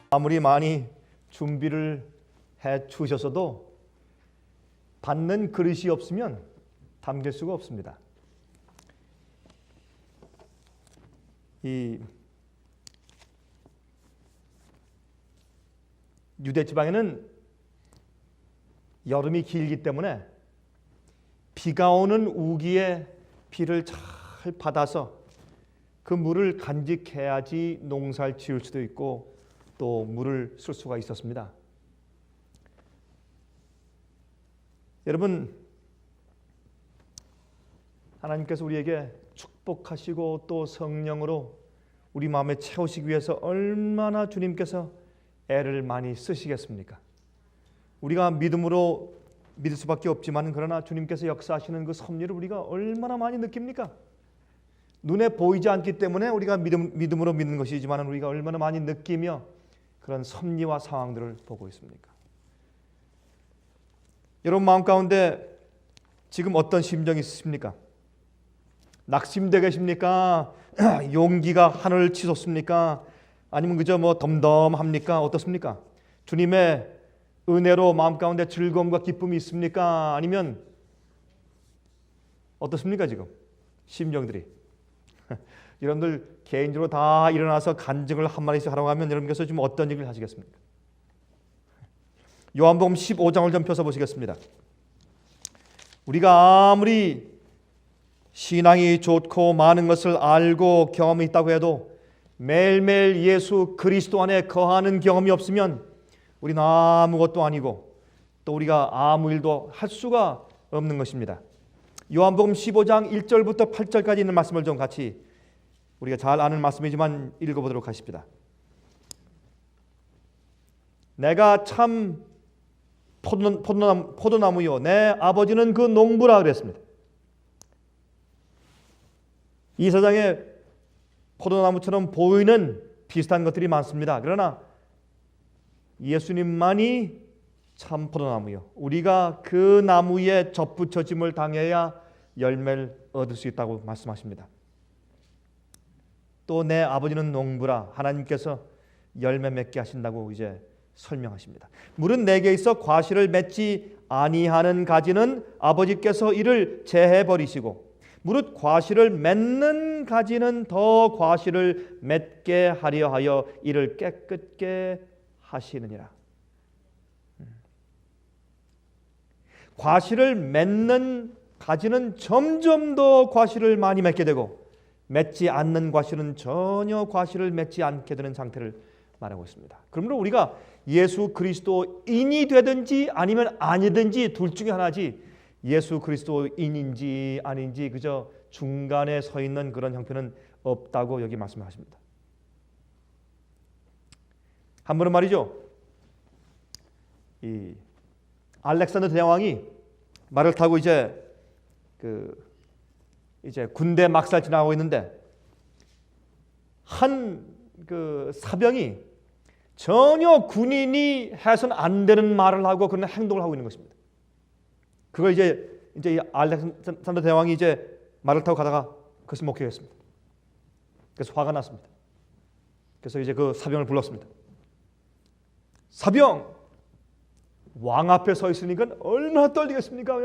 아무리 많이 준비를 해 주셨어도 받는 그릇이 없으면 담길 수가 없습니다. 이 유대 지방에는 여름이 길기 때문에 비가 오는 우기에 비를 잘 받아서 그 물을 간직해야지 농사를 지을 수도 있고 또 물을 쓸 수가 있었습니다. 여러분, 하나님께서 우리에게 축복하시고 또 성령으로 우리 마음에 채우시기 위해서 얼마나 주님께서 애를 많이 쓰시겠습니까? 우리가 믿음으로 믿을 수밖에 없지만 그러나 주님께서 역사하시는 그 섭리를 우리가 얼마나 많이 느낍니까? 눈에 보이지 않기 때문에 우리가 믿음으로 믿는 것이지만 우리가 얼마나 많이 느끼며 그런 섭리와 상황들을 보고 있습니까? 여러분 마음 가운데 지금 어떤 심정이 있으십니까? 낙심되어 계십니까? 용기가 하늘을 치솟습니까? 아니면 그저 덤덤합니까? 어떻습니까? 주님의 은혜로 마음 가운데 즐거움과 기쁨이 있습니까? 아니면 어떻습니까 지금? 심정들이 여러분들 개인적으로 다 일어나서 간증을 한마디씩 하라고 하면 여러분께서 지금 어떤 얘기를 하시겠습니까? 요한복음 15장을 좀 펴서 보시겠습니다. 우리가 아무리 신앙이 좋고 많은 것을 알고 경험이 있다고 해도 매일매일 예수 그리스도 안에 거하는 경험이 없으면 우리는 아무것도 아니고 또 우리가 아무 일도 할 수가 없는 것입니다. 요한복음 15장 1절부터 8절까지 있는 말씀을 좀 같이 우리가 잘 아는 말씀이지만 읽어보도록 하십니다. 내가 참 포도나무요 내 아버지는 그 농부라 그랬습니다. 이 세상에 포도나무처럼 보이는 비슷한 것들이 많습니다. 그러나 예수님만이 참 포도나무요 우리가 그 나무에 접붙여짐을 당해야 열매를 얻을 수 있다고 말씀하십니다. 또 내 아버지는 농부라 하나님께서 열매 맺게 하신다고 이제 설명하십니다. 물은 내게 있어 과실을 맺지 아니하는 가지는 아버지께서 이를 제해 버리시고 무릇 과실을 맺는 가지는 더 과실을 맺게 하려 하여 이를 깨끗게 하시느니라. 과실을 맺는 가지는 점점 더 과실을 많이 맺게 되고 맺지 않는 과실은 전혀 과실을 맺지 않게 되는 상태를 말하고 있습니다. 그러므로 우리가 예수 그리스도인이 되든지 아니면 아니든지 둘 중에 하나지 예수 그리스도인인지 아닌지 그저 중간에 서 있는 그런 형편은 없다고 여기 말씀하십니다. 한 번은 말이죠. 이 알렉산더 대왕이 말을 타고 이제 군대 막살 지나가고 있는데 한 그 사병이 전혀 군인이 해서는 안 되는 말을 하고 그런 행동을 하고 있는 것입니다. 그걸 이제 알렉산더 대왕이 이제 말을 타고 가다가 그것을 목격했습니다. 그래서 화가 났습니다. 그래서 이제 그 사병을 불렀습니다. 사병, 왕 앞에 서 있으니까 얼마나 떨리겠습니까?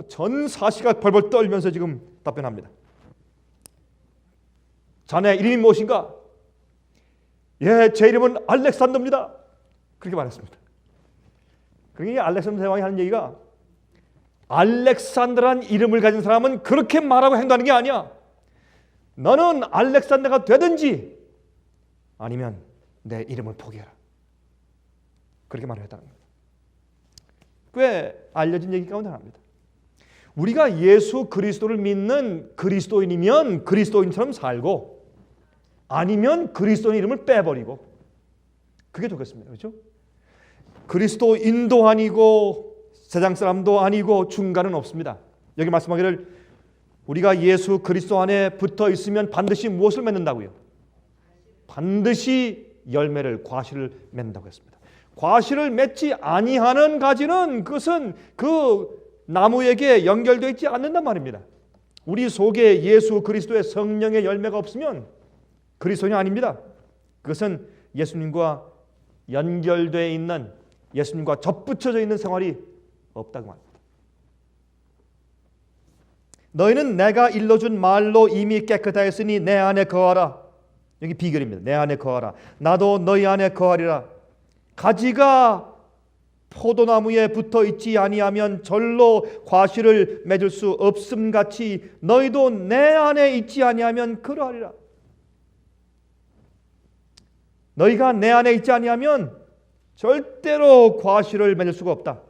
전 사시가 벌벌 떨면서 지금 답변합니다. 자네 이름이 무엇인가? 예, 제 이름은 알렉산더입니다. 그렇게 말했습니다. 그러니까 알렉산더 대왕이 하는 얘기가 알렉산더란 이름을 가진 사람은 그렇게 말하고 행동하는 게 아니야. 너는 알렉산더가 되든지 아니면 내 이름을 포기해라. 그렇게 말을 했다는 겁니다. 꽤 알려진 얘기 가운데 하나입니다. 우리가 예수 그리스도를 믿는 그리스도인이면 그리스도인처럼 살고 아니면 그리스도의 이름을 빼버리고 그게 좋겠습니다. 그렇죠? 그리스도인도 아니고 세상 사람도 아니고 중간은 없습니다. 여기 말씀하기를 우리가 예수 그리스도 안에 붙어 있으면 반드시 무엇을 맺는다고요? 반드시 열매를 과실을 맺는다고 했습니다. 과실을 맺지 아니하는 가지는 그것은 그 나무에게 연결되어 있지 않는단 말입니다. 우리 속에 예수 그리스도의 성령의 열매가 없으면 그리스도인이 아닙니다. 그것은 예수님과 연결되어 있는, 예수님과 접붙여져 있는 생활이 없다고 말합니다. 너희는 내가 일러준 말로 이미 깨끗하였으니 내 안에 거하라. 여기 비결입니다. 내 안에 거하라. 나도 너희 안에 거하리라. 가지가 포도나무에 붙어 있지 아니하면 절로 과실을 맺을 수 없음 같이 너희도 내 안에 있지 아니하면 그러하리라. 너희가 내 안에 있지 아니하면 절대로 과실을 맺을 수가 없다.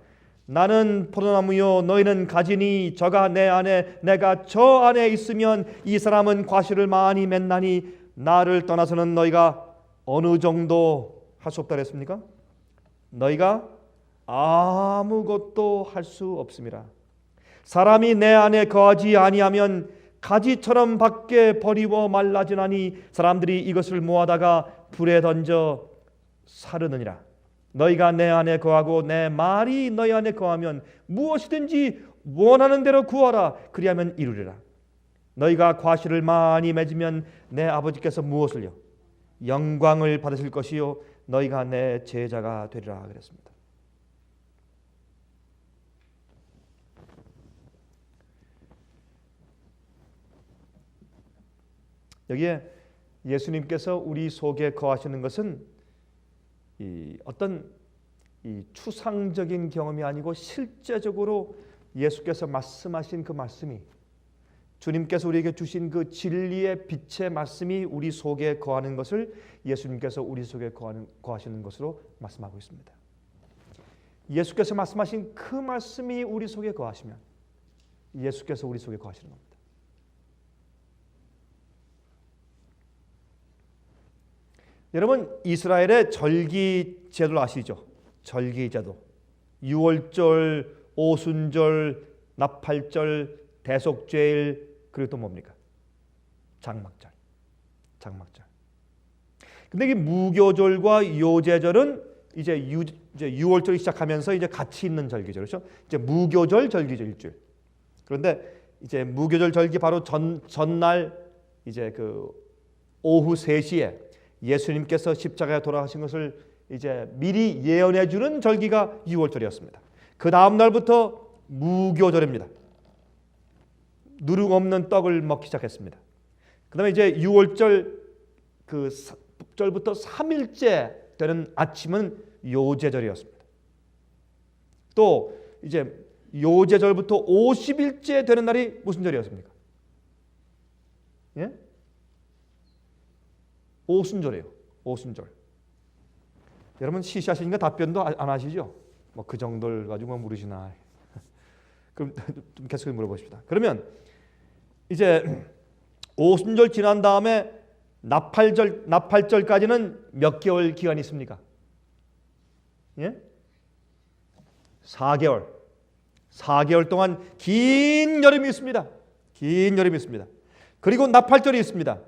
나는 포도나무요 너희는 가지니 저가 내 안에 내가 저 안에 있으면 이 사람은 과실을 많이 맺나니 나를 떠나서는 너희가 어느 정도 할 수 없다 그랬습니까? 너희가 아무것도 할 수 없습니다. 사람이 내 안에 거하지 아니하면 가지처럼 밖에 버리워 말라지나니 사람들이 이것을 모아다가 불에 던져 사르느니라. 너희가 내 안에 거하고 내 말이 너희 안에 거하면 무엇이든지 원하는 대로 구하라. 그리하면 이루리라. 너희가 과실을 많이 맺으면 내 아버지께서 무엇을요? 영광을 받으실 것이요 너희가 내 제자가 되리라 그랬습니다. 여기에 예수님께서 우리 속에 거하시는 것은 어떤 추상적인 경험이 아니고 실제적으로 예수께서 말씀하신 그 말씀이, 주님께서 우리에게 주신 그 진리의 빛의 말씀이 우리 속에 거하는 것을 예수님께서 우리 속에 거하시는 것으로 말씀하고 있습니다. 예수께서 말씀하신 그 말씀이 우리 속에 거하시면 예수께서 우리 속에 거하시는 겁니다. 여러분, 이스라엘의 절기 제도를 아시죠? 절기 제도. 유월절, 오순절, 나팔절, 대속죄일, 그리고 또 뭡니까? 장막절. 장막절. 근데 이 무교절과 요제절은 이제 유월절이 시작하면서 이제 같이 있는 절기죠. 그렇죠? 이제 무교절, 절기죠, 일주일. 그런데 이제 무교절 절기 바로 전날 이제 그 오후 3시에 예수님께서 십자가에 돌아가신 것을 이제 미리 예언해 주는 절기가 유월절이었습니다. 그 다음 날부터 무교절입니다. 누룩 없는 떡을 먹기 시작했습니다. 그다음에 이제 유월절 그 절부터 3일째 되는 아침은 요제절이었습니다. 또 이제 요제절부터 50일째 되는 날이 무슨 절이었습니까? 예? 오순절이에요. 오순절. 여러분 시시하시니까 답변도 안 하시죠? 뭐 그 정도를 가지고 물으시나? 그럼 좀 계속 물어보십시다. 그러면 이제 오순절 지난 다음에 나팔절까지는 몇 개월 기간이 있습니까? 예? 4개월. 4개월 동안 긴 여름이 있습니다. 긴 여름이 있습니다. 그리고 나팔절이 있습니다.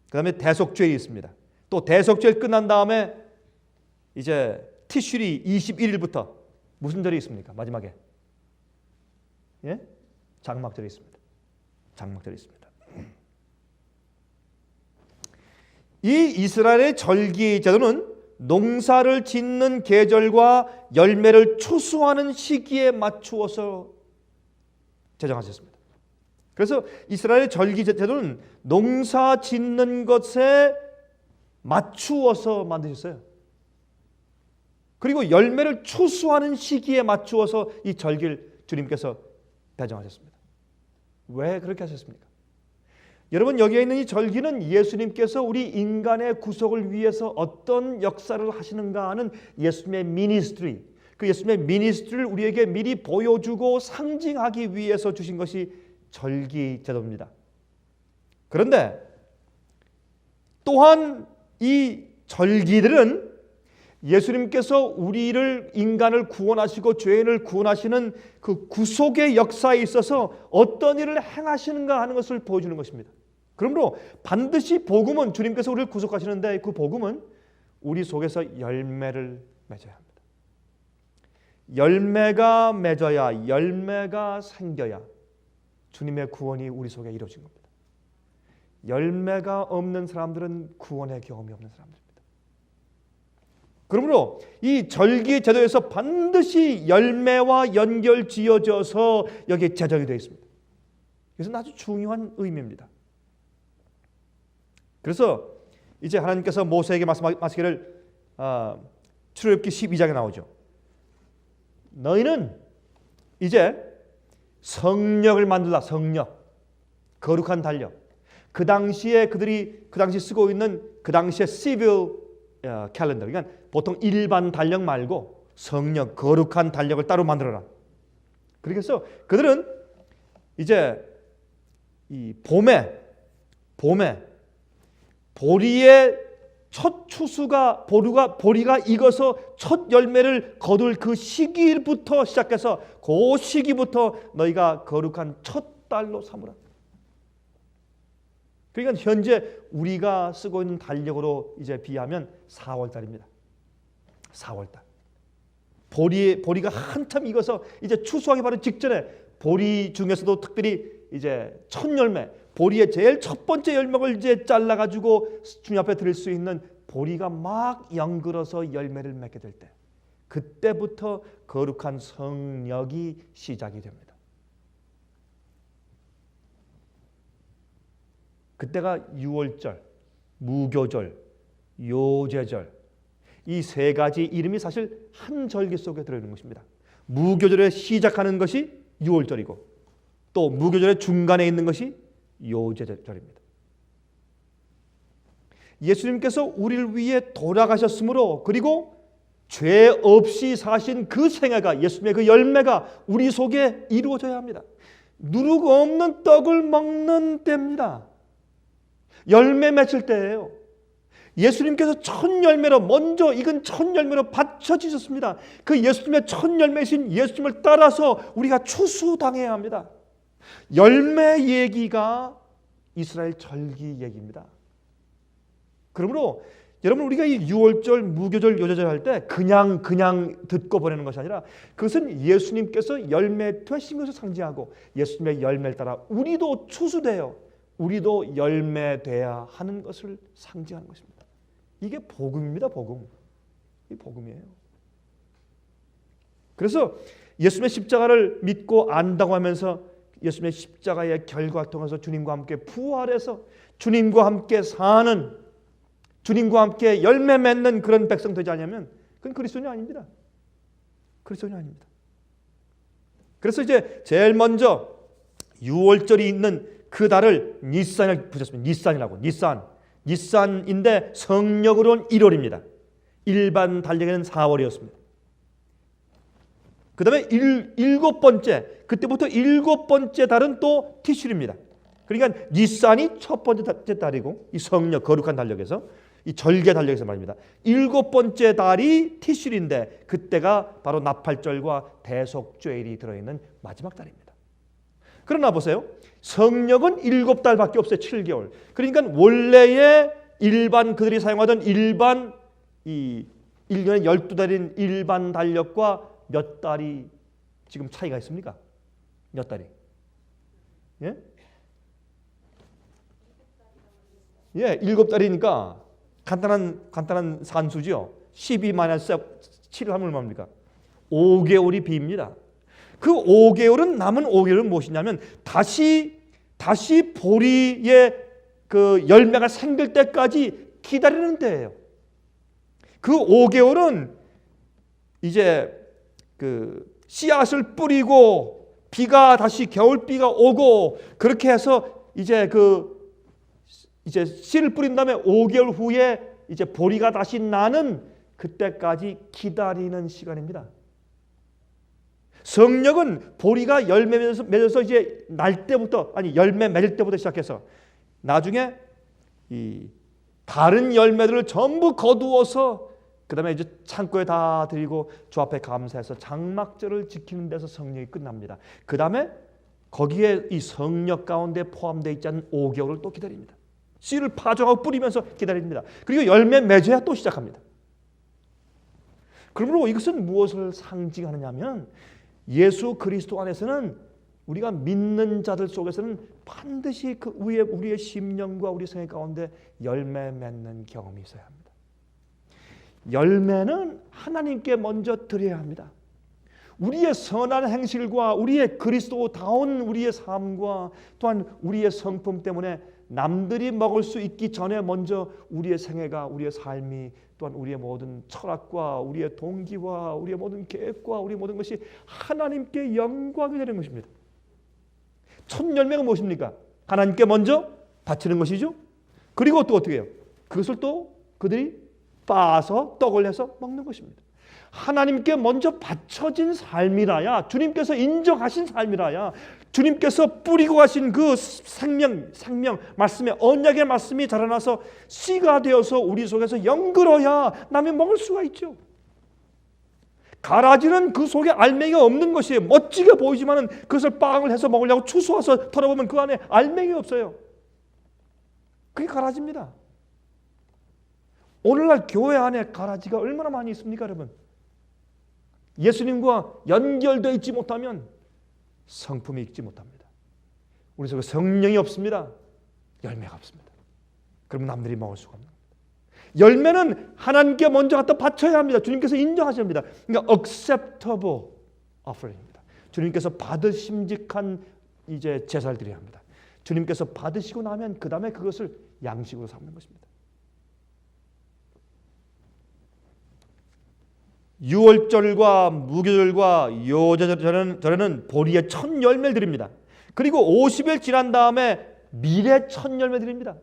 그 다음에 대속죄일이 있습니다. 또 대속죄일 끝난 다음에 이제 티슈리 21일부터 무슨 절이 있습니까? 마지막에 예? 장막절이 있습니다. 장막절이 있습니다. 이 이스라엘의 절기 제도는 농사를 짓는 계절과 열매를 추수하는 시기에 맞추어서 제정하셨습니다. 그래서 이스라엘의 절기 제도는 농사 짓는 것에 맞추어서 만드셨어요. 그리고 열매를 추수하는 시기에 맞추어서 이 절기를 주님께서 배정하셨습니다. 왜 그렇게 하셨습니까? 여러분, 여기에 있는 이 절기는 예수님께서 우리 인간의 구속을 위해서 어떤 역사를 하시는가 하는 예수님의 미니스트리, 그 예수님의 미니스트리를 우리에게 미리 보여주고 상징하기 위해서 주신 것이 절기 제도입니다. 그런데 또한 이 절기들은 예수님께서 우리를 인간을 구원하시고 죄인을 구원하시는 그 구속의 역사에 있어서 어떤 일을 행하시는가 하는 것을 보여주는 것입니다. 그러므로 반드시 복음은, 주님께서 우리를 구속하시는데 그 복음은 우리 속에서 열매를 맺어야 합니다. 열매가 맺어야, 열매가 생겨야 주님의 구원이 우리 속에 이루어진 겁니다. 열매가 없는 사람들은 구원의 경험이 없는 사람들입니다. 그러므로 이 절기 제도에서 반드시 열매와 연결 지어져서 여기에 제정이 되어 있습니다. 그래서 아주 중요한 의미입니다. 그래서 이제 하나님께서 모세에게 말씀하시기를 출애굽기 12장에 나오죠. 너희는 이제 성령을 만들라. 성령, 거룩한 달력. 그 당시에 그들이 그 당시 쓰고 있는 그 당시의 시빌 캘린더, 그러니까 보통 일반 달력 말고 성령, 거룩한 달력을 따로 만들어라. 그래서 그들은 이제 이 봄에 보리의 첫 추수가 보리가 익어서 첫 열매를 거둘 그 시기부터 시작해서 그 시기부터 너희가 거룩한 첫 달로 삼으라. 그러니까 현재 우리가 쓰고 있는 달력으로 이제 비하면 4월 달입니다. 4월 달. 보리가 한참 익어서 이제 추수하기 바로 직전에 보리 중에서도 특별히 이제 첫 열매, 보리의 제일 첫 번째 열매를 이제 잘라 가지고 주님 앞에 드릴 수 있는 보리가 막 연글어서 열매를 맺게 될 때, 그때부터 거룩한 성령이 시작이 됩니다. 그때가 유월절, 무교절, 요제절, 이 세 가지 이름이 사실 한 절기 속에 들어있는 것입니다. 무교절에 시작하는 것이 유월절이고 또 무교절의 중간에 있는 것이 요제절입니다. 예수님께서 우리를 위해 돌아가셨으므로, 그리고 죄 없이 사신 그 생애가, 예수님의 그 열매가 우리 속에 이루어져야 합니다. 누룩 없는 떡을 먹는 때입니다. 열매 맺을 때예요. 예수님께서 첫 열매로 먼저 익은 첫 열매로 바쳐지셨습니다. 그 예수님의 첫 열매이신 예수님을 따라서 우리가 추수당해야 합니다. 열매 얘기가 이스라엘 절기 얘기입니다. 그러므로 여러분, 우리가 이 유월절, 무교절, 요제절 할 때 그냥 듣고 보내는 것이 아니라 그것은 예수님께서 열매 되신 것을 상징하고 예수님의 열매를 따라 우리도 추수되어 우리도 열매돼야 하는 것을 상징하는 것입니다. 이게 복음입니다. 복음. 이 복음이에요. 그래서 예수님의 십자가를 믿고 안다고 하면서 예수님의 십자가의 결과를 통해서 주님과 함께 부활해서 주님과 함께 사는, 주님과 함께 열매 맺는 그런 백성 되지 않으면 그건 그리스도인이 아닙니다. 그리스도인이 아닙니다. 그래서 이제 제일 먼저 유월절이 있는 그 달을 니산을 붙였습니다. 니산이라고. 니산인데 성령으로는 1월입니다. 일반 달력에는 4월이었습니다. 그 다음에 일곱 번째, 그때부터 일곱 번째 달은 또 티슐입니다. 그러니까 니산이 첫 번째 달이고, 이 성령 거룩한 달력에서, 이 절개 달력에서 말입니다. 일곱 번째 달이 티슐인데 그때가 바로 나팔절과 대속죄일이 들어있는 마지막 달입니다. 그러나 보세요. 성령은 7달밖에 없어요. 7개월. 그러니까 원래의 일반 그들이 사용하던 일반 이 1년에 12달인 일반 달력과 몇 달이 지금 차이가 있습니까? 몇 달이? 예? 예, 7달이니까 간단한 산수죠. 12 마이너스 7을 하면 얼마입니까? 5개월이 비입니다. 그 5개월은, 남은 5개월은 무엇이냐면 다시 보리의 그 열매가 생길 때까지 기다리는 때예요. 그 5개월은 이제 그 씨앗을 뿌리고 비가 다시 겨울비가 오고 그렇게 해서 이제 씨를 뿌린 다음에 5개월 후에 이제 보리가 다시 나는 그때까지 기다리는 시간입니다. 성령은 보리가 열매 맺어서 이제 날 때부터, 아니 열매 맺을 때부터 시작해서 나중에 이 다른 열매들을 전부 거두어서 그 다음에 이제 창고에 다 드리고 주 앞에 감사해서 장막절을 지키는 데서 성령이 끝납니다. 그 다음에 거기에 이 성령 가운데 포함되어 있지 않은 5개월을 또 기다립니다. 씨를 파종하고 뿌리면서 기다립니다. 그리고 열매 맺어야 또 시작합니다. 그러므로 이것은 무엇을 상징하느냐면 예수 그리스도 안에서는, 우리가 믿는 자들 속에서는 반드시 그 위에 우리의 심령과 우리 생애 가운데 열매 맺는 경험이 있어야 합니다. 열매는 하나님께 먼저 드려야 합니다. 우리의 선한 행실과 우리의 그리스도다운 우리의 삶과 또한 우리의 성품 때문에 남들이 먹을 수 있기 전에 먼저 우리의 생애가, 우리의 삶이, 또한 우리의 모든 철학과 우리의 동기와 우리의 모든 계획과 우리의 모든 것이 하나님께 영광이 되는 것입니다. 첫 열매가 무엇입니까? 하나님께 먼저 바치는 것이죠. 그리고 또 어떻게 해요? 그것을 또 그들이 빻아서 떡을 해서 먹는 것입니다. 하나님께 먼저 바쳐진 삶이라야, 주님께서 인정하신 삶이라야, 주님께서 뿌리고 가신 그 생명 말씀의 언약의 말씀이 자라나서 씨가 되어서 우리 속에서 연글어야 남이 먹을 수가 있죠. 가라지는 그 속에 알맹이가 없는 것이에요. 멋지게 보이지만은 그것을 빵을 해서 먹으려고 추수와서 털어보면 그 안에 알맹이 없어요. 그게 가라지입니다. 오늘날 교회 안에 가라지가 얼마나 많이 있습니까, 여러분? 예수님과 연결되어 있지 못하면 성품이 있지 못합니다. 우리 속에 성령이 없습니다. 열매가 없습니다. 그러면 남들이 먹을 수가 없는 겁니다. 열매는 하나님께 먼저 갖다 바쳐야 합니다. 주님께서 인정하셔야 합니다. 그러니까 acceptable offering입니다. 주님께서 받으심직한 이제 제사를 드려야 합니다. 주님께서 받으시고 나면 그 다음에 그것을 양식으로 삼는 것입니다. 유월절과 무교절과 요제절에는 보리의 첫 열매를 드립니다. 그리고 50일 지난 다음에 밀의 첫 열매 드립니다.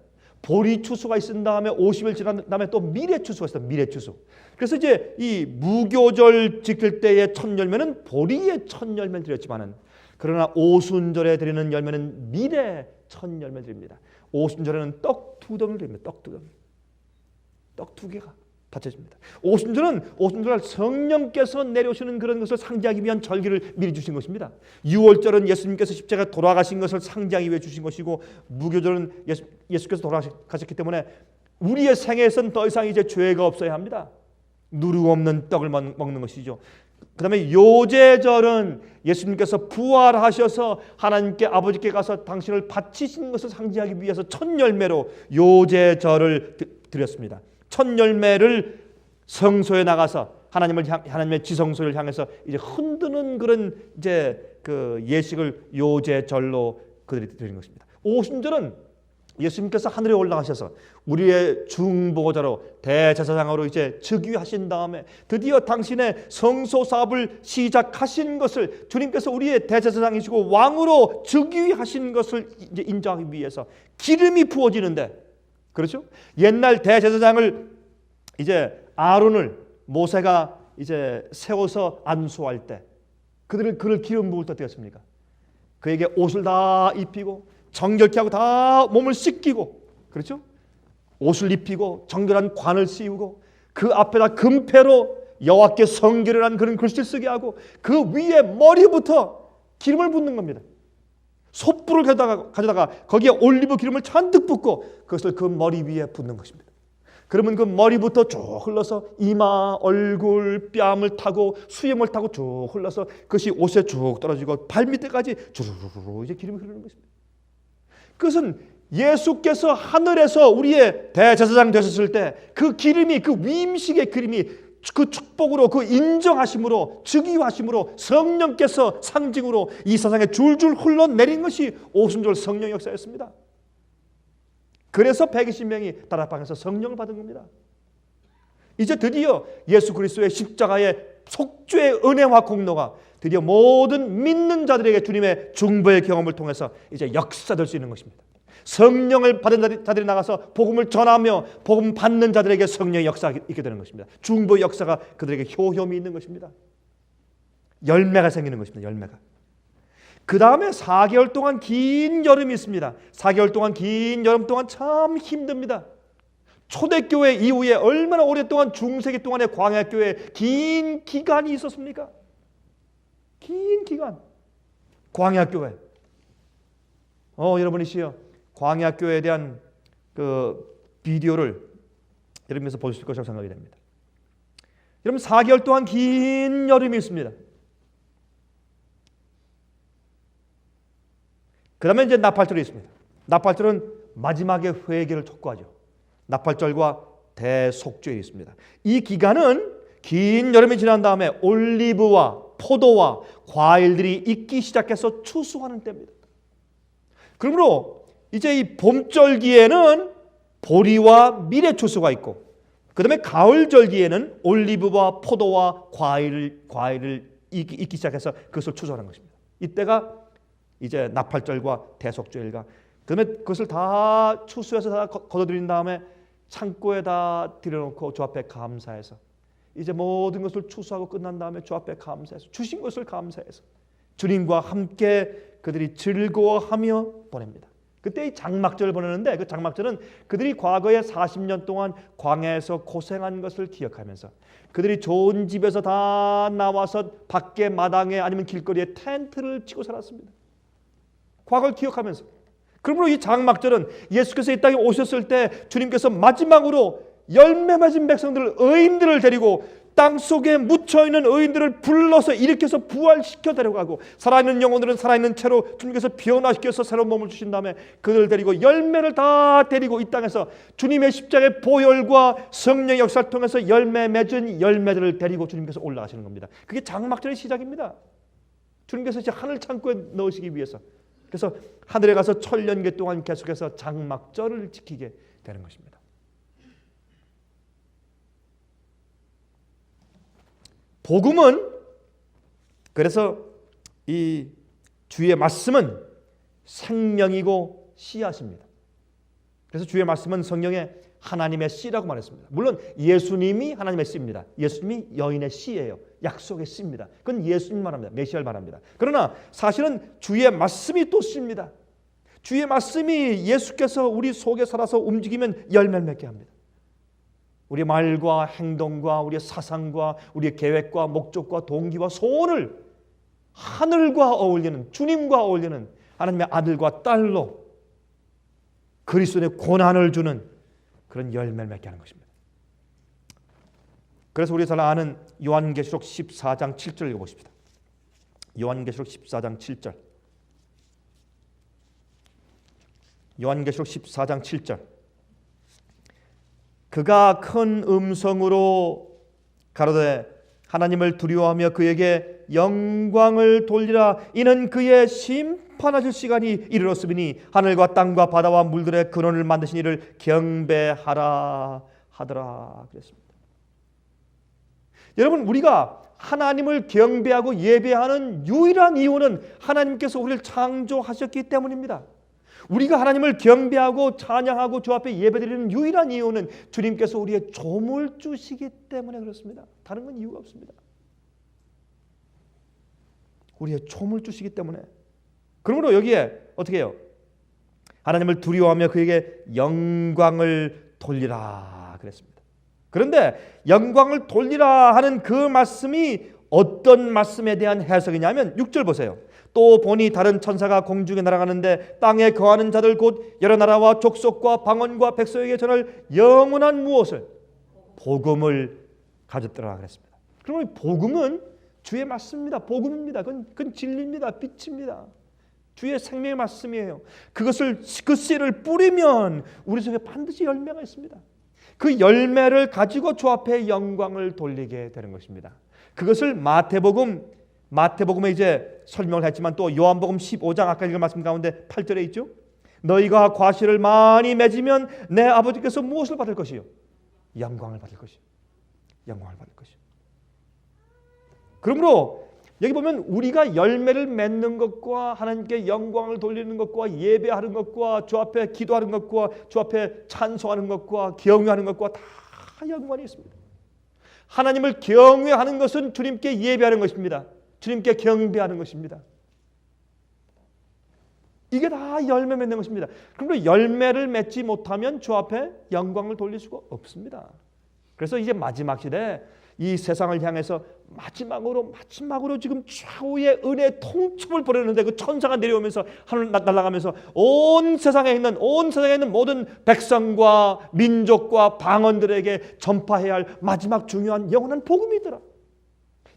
보리 추수가 있은 다음에 50일 지난 다음에 또 밀의 추수가 있어요. 밀의 추수. 그래서 이제 이 무교절 지킬 때의 첫 열매는 보리의 첫 열매를 드렸지만은, 그러나 오순절에 드리는 열매는 밀의 첫 열매를 드립니다. 오순절에는 떡 2덩을 드립니다. 떡 2덩. 떡 2개가 바쳐집니다. 오순절은 성령께서 내려오시는 그런 것을 상징하기 위한 절기를 미리 주신 것입니다. 유월절은 예수님께서 십자가에 돌아가신 것을 상징하기 위해 주신 것이고, 무교절은 예수께서 돌아가셨기 때문에 우리의 생애에서는 더 이상 이제 죄가 없어야 합니다. 누룩 없는 떡을 먹는 것이죠. 그 다음에 요제절은 예수님께서 부활하셔서 하나님께 아버지께 가서 당신을 바치신 것을 상징하기 위해서 첫 열매로 요제절을 드렸습니다. 첫 열매를 성소에 나가서 하나님의 지성소를 향해서 이제 흔드는 그런 이제 그 예식을 요제절로 그들이 드리는 것입니다. 오순절은 예수님께서 하늘에 올라가셔서 우리의 중보자로 대제사장으로 이제 즉위하신 다음에 드디어 당신의 성소 사업을 시작하신 것을, 주님께서 우리의 대제사장이시고 왕으로 즉위하신 것을 이제 인정하기 위해서 기름이 부어지는데, 그렇죠? 옛날 대제사장을 이제 아론을 모세가 이제 세워서 안수할 때 그를 기름 부을 때 어떻겠습니까? 그에게 옷을 다 입히고 정결케 하고 다 몸을 씻기고, 그렇죠? 옷을 입히고 정결한 관을 씌우고 그 앞에다 금패로 여호와께 성결이라는 그런 글씨를 쓰게 하고 그 위에 머리부터 기름을 붓는 겁니다. 솥불을 가져다가 거기에 올리브 기름을 잔뜩 붓고 그것을 그 머리 위에 붓는 것입니다. 그러면 그 머리부터 쭉 흘러서 이마, 얼굴, 뺨을 타고 수염을 타고 쭉 흘러서 그것이 옷에 쭉 떨어지고 발밑에까지 주르르르 이제 기름이 흐르는 것입니다. 그것은 예수께서 하늘에서 우리의 대제사장 되셨을 때 그 기름이, 그 위임식의 기름이 그 축복으로, 그 인정하심으로, 즉위하심으로 성령께서 상징으로 이 세상에 줄줄 흘러내린 것이 오순절 성령 역사였습니다. 그래서 120명이 다락방에서 성령을 받은 겁니다. 이제 드디어 예수 그리스도의 십자가의 속죄의 은혜와 공로가 드디어 모든 믿는 자들에게 주님의 중보의 경험을 통해서 이제 역사될 수 있는 것입니다. 성령을 받은 자들이 나가서 복음을 전하며 복음 받는 자들에게 성령의 역사가 있게 되는 것입니다. 중보의 역사가 그들에게 효험이 있는 것입니다. 열매가 생기는 것입니다. 열매가. 그 다음에 4개월 동안 긴 여름이 있습니다. 4개월 동안 긴 여름 동안 참 힘듭니다. 초대교회 이후에 얼마나 오랫동안 중세기 동안의 광야교회에 긴 기간이 있었습니까? 긴 기간. 광야교회. 여러분이시여 광야교회에 대한 그 비디오를 여러분께서 보실 것이라고 생각이 됩니다. 여러분 4개월 동안 긴 여름이 있습니다. 그 다음에 이제 나팔절이 있습니다. 나팔절은 마지막에 회개를 촉구하죠. 나팔절과 대속죄일이 있습니다. 이 기간은 긴 여름이 지난 다음에 올리브와 포도와 과일들이 익기 시작해서 추수하는 때입니다. 그러므로 이제 이 봄절기에는 보리와 밀의 추수가 있고, 그 다음에 가을절기에는 올리브와 포도와 과일을 익기 시작해서 그것을 추수하는 것입니다. 이때가 이제 나팔절과 대속죄일과, 그 다음에 그것을 다 추수해서 다 거둬들인 다음에 창고에다 들여놓고 주 앞에 감사해서, 이제 모든 것을 추수하고 끝난 다음에 주 앞에 감사해서, 주신 것을 감사해서 주님과 함께 그들이 즐거워하며 보냅니다. 그때 이 장막절을 보내는데, 그 장막절은 그들이 과거에 40년 동안 광야에서 고생한 것을 기억하면서, 그들이 좋은 집에서 다 나와서 밖에 마당에 아니면 길거리에 텐트를 치고 살았습니다. 과거를 기억하면서. 그러므로 이 장막절은 예수께서 이 땅에 오셨을 때 주님께서 마지막으로 열매 맺은 백성들, 의인들을 데리고 땅속에 묻혀있는 의인들을 불러서 일으켜서 부활시켜 데려가고, 살아있는 영혼들은 살아있는 채로 주님께서 변화시켜서 새로운 몸을 주신 다음에 그들을 데리고 열매를 다 데리고 이 땅에서 주님의 십자가의 보혈과 성령의 역사를 통해서 열매 맺은 열매들을 데리고 주님께서 올라가시는 겁니다. 그게 장막절의 시작입니다. 주님께서 이제 하늘 창고에 넣으시기 위해서, 그래서 하늘에 가서 천년계 동안 계속해서 장막절을 지키게 되는 것입니다. 복음은, 그래서 이 주의 말씀은 생명이고 씨앗입니다. 그래서 주의 말씀은 성경에 하나님의 씨라고 말했습니다. 물론 예수님이 하나님의 씨입니다. 예수님이 여인의 씨예요. 약속의 씨입니다. 그건 예수님 말합니다. 메시아를 말합니다. 그러나 사실은 주의 말씀이 또 씨입니다. 주의 말씀이 예수께서 우리 속에 살아서 움직이면 열매를 맺게 합니다. 우리 말과 행동과 우리의 사상과 우리의 계획과 목적과 동기와 소원을 하늘과 어울리는, 주님과 어울리는 하나님의 아들과 딸로 그리스도의 고난을 주는 그런 열매를 맺게 하는 것입니다. 그래서 우리 잘 아는 요한계시록 14장 7절 읽어보십시다. 요한계시록 14장 7절. 요한계시록 14장 7절. 그가 큰 음성으로 가로되 하나님을 두려워하며 그에게 영광을 돌리라. 이는 그의 심판하실 시간이 이르렀으니 하늘과 땅과 바다와 물들의 근원을 만드신 이를 경배하라 하더라 그랬습니다. 여러분, 우리가 하나님을 경배하고 예배하는 유일한 이유는 하나님께서 우리를 창조하셨기 때문입니다. 우리가 하나님을 경배하고 찬양하고 주 앞에 예배드리는 유일한 이유는 주님께서 우리의 조물 주시기 때문에 그렇습니다. 다른 건 이유가 없습니다. 우리의 조물 주시기 때문에. 그러므로 여기에 어떻게 해요? 하나님을 두려워하며 그에게 영광을 돌리라 그랬습니다. 그런데 영광을 돌리라 하는 그 말씀이 어떤 말씀에 대한 해석이냐면 6절 보세요. 또 보니 다른 천사가 공중에 날아가는데 땅에 거하는 자들 곧 여러 나라와 족속과 방언과 백성에게 전할 영원한 무엇을? 복음을 가졌더라 그랬습니다. 그러면 복음은 주의 말씀입니다. 복음입니다. 그건 진리입니다. 빛입니다. 주의 생명의 말씀이에요. 그것을, 그 씨를 뿌리면 우리 속에 반드시 열매가 있습니다. 그 열매를 가지고 주 앞에 영광을 돌리게 되는 것입니다. 그것을 마태복음에 이제 설명을 했지만 또 요한복음 15장 아까 읽은 말씀 가운데 8절에 있죠. 너희가 과실을 많이 맺으면 내 아버지께서 무엇을 받을 것이요? 영광을 받을 것이요. 영광을 받을 것이요. 그러므로 여기 보면 우리가 열매를 맺는 것과 하나님께 영광을 돌리는 것과 예배하는 것과 주 앞에 기도하는 것과 주 앞에 찬송하는 것과 경외하는 것과 다 연관이 있습니다. 하나님을 경외하는 것은 주님께 예배하는 것입니다. 주님께 경배하는 것입니다. 이게 다 열매 맺는 것입니다. 그러므로 열매를 맺지 못하면 주 앞에 영광을 돌릴 수가 없습니다. 그래서 이제 마지막 시대 이 세상을 향해서 마지막으로 지금 최후의 은혜의 통첩을 보내는데 그 천사가 내려오면서 하늘 날아가면서 온 세상에 있는 모든 백성과 민족과 방언들에게 전파해야 할 마지막 중요한 영원한 복음이더라.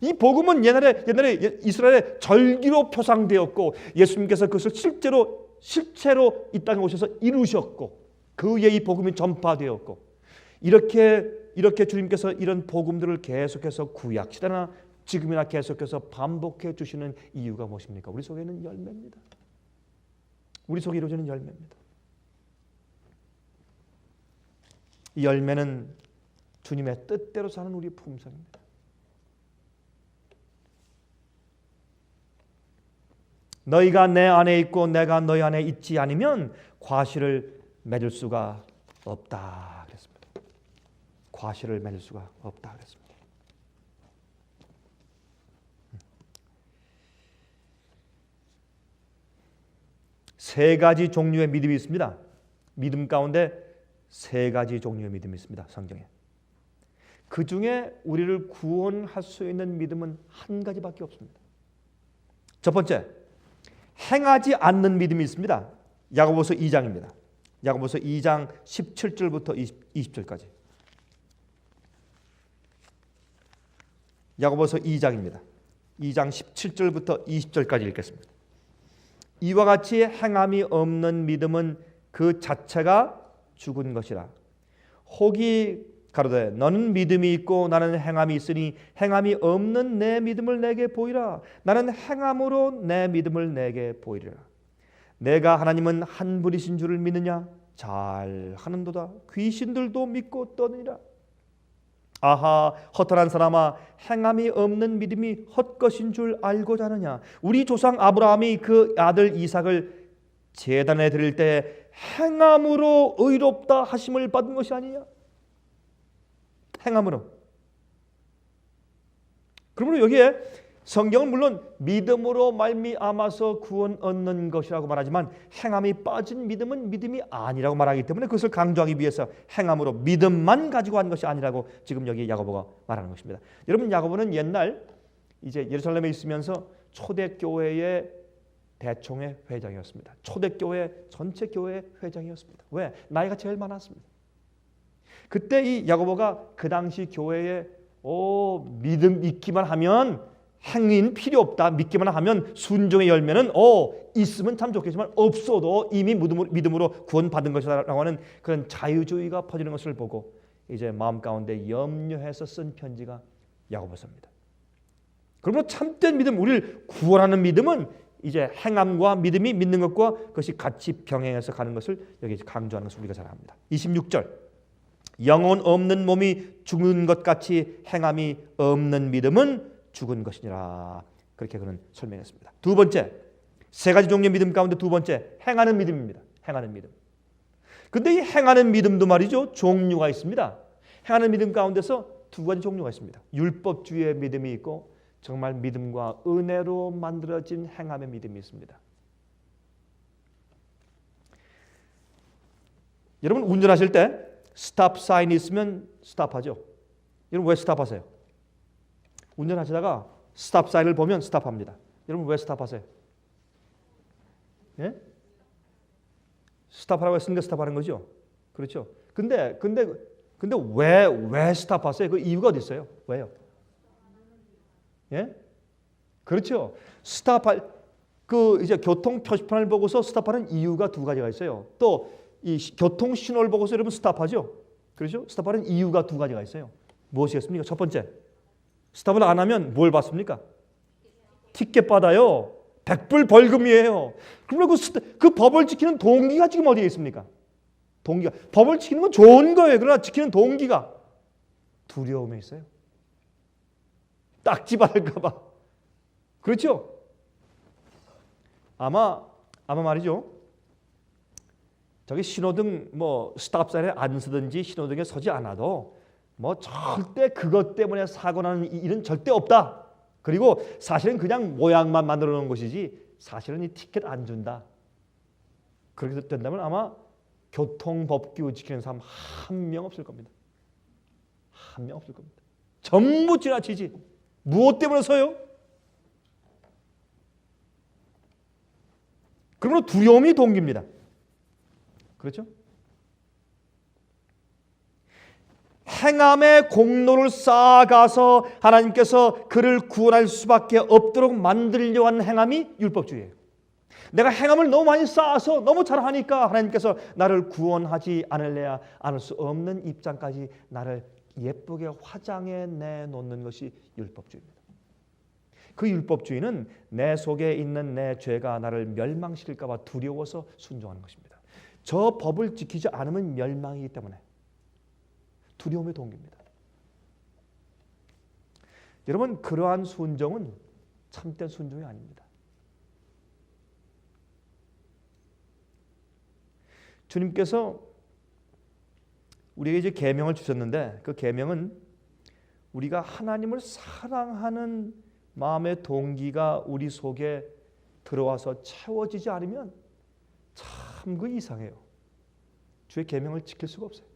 이 복음은 옛날에 이스라엘의 절기로 표상되었고 예수님께서 그것을 실체로 이 땅에 오셔서 이루셨고 그 후에 이 복음이 전파되었고 이렇게 주님께서 이런 복음들을 계속해서 구약 시대나 지금이나 계속해서 반복해 주시는 이유가 무엇입니까? 우리 속에는 열매입니다. 우리 속에 이루어지는 열매입니다. 이 열매는 주님의 뜻대로 사는 우리의 품성입니다. 너희가 내 안에 있고 내가 너희 안에 있지 않으면 과실을 맺을 수가 없다 그랬습니다. 과실을 맺을 수가 없다 그랬습니다. 세 가지 종류의 믿음이 있습니다. 믿음 가운데 세 가지 종류의 믿음이 있습니다. 성경에. 그 중에 우리를 구원할 수 있는 믿음은 한 가지밖에 없습니다. 첫 번째, 행하지 않는 믿음이 있습니다. 야고보서 2장입니다. 야고보서 2장 17절부터 20절까지. 야고보서 2장입니다. 2장 17절부터 20절까지 읽겠습니다. 이와 같이 행함이 없는 믿음은 그 자체가 죽은 것이라. 혹이 가로되 너는 믿음이 있고 나는 행함이 있으니 행함이 없는 내 믿음을 내게 보이라. 나는 행함으로 내 믿음을 내게 보이리라. 내가 하나님은 한 분이신 줄을 믿느냐? 잘 하는도다. 귀신들도 믿고 떠느니라. 아하, 허탄한 사람아, 행함이 없는 믿음이 헛것인 줄 알고자 하느냐? 우리 조상 아브라함이 그 아들 이삭을 제단에 드릴 때 행함으로 의롭다 하심을 받은 것이 아니냐? 행함으로. 그러므로 여기에 성경은 물론 믿음으로 말미암아서 구원 얻는 것이라고 말하지만 행함이 빠진 믿음은 믿음이 아니라고 말하기 때문에 그것을 강조하기 위해서 행함으로 믿음만 가지고 한 것이 아니라고 지금 여기 야고보가 말하는 것입니다. 여러분, 야고보는 옛날 이제 예루살렘에 있으면서 초대교회의 대총회 회장이었습니다. 초대교회 전체 교회 회장이었습니다. 왜? 나이가 제일 많았습니다. 그때 이 야고보가 그 당시 교회에 믿음 있기만 하면 행위는 필요 없다. 믿기만 하면 순종의 열매는 있으면 참 좋겠지만 없어도 이미 믿음으로 구원받은 것이라고 하는 그런 자유주의가 퍼지는 것을 보고 이제 마음 가운데 염려해서 쓴 편지가 야고보서입니다. 그러므로 참된 믿음, 우리를 구원하는 믿음은 이제 행함과 믿음이 믿는 것과 그것이 같이 병행해서 가는 것을 여기 강조하는 것을 우리가 잘 압니다. 26절, 영혼 없는 몸이 죽은 것 같이 행함이 없는 믿음은 죽은 것이니라. 그렇게 그는 설명했습니다. 두 번째, 세 가지 종류의 믿음 가운데 두 번째, 행하는 믿음입니다. 행하는 믿음. 근데 이 행하는 믿음도 말이죠, 종류가 있습니다. 행하는 믿음 가운데서 두 가지 종류가 있습니다. 율법주의의 믿음이 있고 정말 믿음과 은혜로 만들어진 행함의 믿음이 있습니다. 여러분, 운전하실 때 스탑 사인이 있으면 스탑하죠. 여러분, 왜 스탑하세요? 운전하시다가 스탑 사인을 보면 스탑합니다. 여러분, 왜 스탑하세요? 예? 스탑하라고 했으니까 스탑하는 거죠. 그렇죠. 근데 왜 스탑하세요? 그 이유가 어디 있어요? 왜요? 예? 그렇죠. 스탑할 이제 교통 표지판을 보고서 스탑하는 이유가 두 가지가 있어요. 또 이 교통 신호를 보고서 여러분 스탑하죠. 그렇죠? 스탑하는 이유가 두 가지가 있어요. 무엇이겠습니까? 첫 번째, 스탑을 안 하면 뭘 받습니까? 티켓 받아요. 100불 벌금이에요. 그러면 그 법을 지키는 동기가 지금 어디에 있습니까? 동기가. 법을 지키는 건 좋은 거예요. 그러나 지키는 동기가 두려움에 있어요. 딱지 받을까 봐. 그렇죠? 아마 말이죠. 저기 신호등 스탑 사인에 안 서든지 신호등에 서지 않아도 절대 그것 때문에 사고 나는 일은 절대 없다. 그리고 사실은 그냥 모양만 만들어 놓은 것이지 사실은 이 티켓 안 준다. 그렇게 된다면 아마 교통법규 지키는 사람 한 명 없을 겁니다. 한 명 없을 겁니다. 전부 지나치지. 무엇 때문에 서요? 그러므로 두려움이 동기입니다. 그렇죠? 행함의 공로를 쌓아가서 하나님께서 그를 구원할 수밖에 없도록 만들려고 하는 행함이 율법주의예요. 내가 행함을 너무 많이 쌓아서 너무 잘하니까 하나님께서 나를 구원하지 않을래야 않을 수 없는 입장까지 나를 예쁘게 화장해 내놓는 것이 율법주의입니다. 그 율법주의는 내 속에 있는 내 죄가 나를 멸망시킬까 봐 두려워서 순종하는 것입니다. 저 법을 지키지 않으면 멸망이기 때문에 두려움의 동기입니다. 여러분, 그러한 순종은 참된 순종이 아닙니다. 주님께서 우리에게 이제 계명을 주셨는데 그 계명은 우리가 하나님을 사랑하는 마음의 동기가 우리 속에 들어와서 채워지지 않으면 참 그 이상해요. 주의 계명을 지킬 수가 없어요.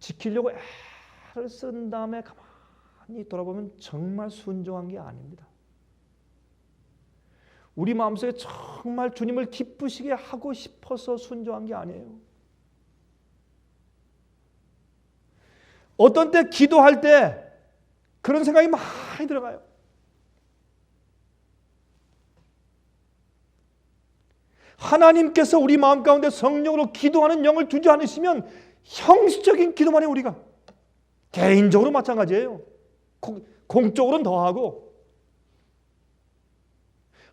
지키려고 애를 쓴 다음에 가만히 돌아보면 정말 순종한 게 아닙니다. 우리 마음속에 정말 주님을 기쁘시게 하고 싶어서 순종한 게 아니에요. 어떤 때 기도할 때 그런 생각이 많이 들어가요. 하나님께서 우리 마음 가운데 성령으로 기도하는 영을 주지 않으시면 형식적인 기도만 해요. 우리가 개인적으로 마찬가지예요. 공적으로는 더하고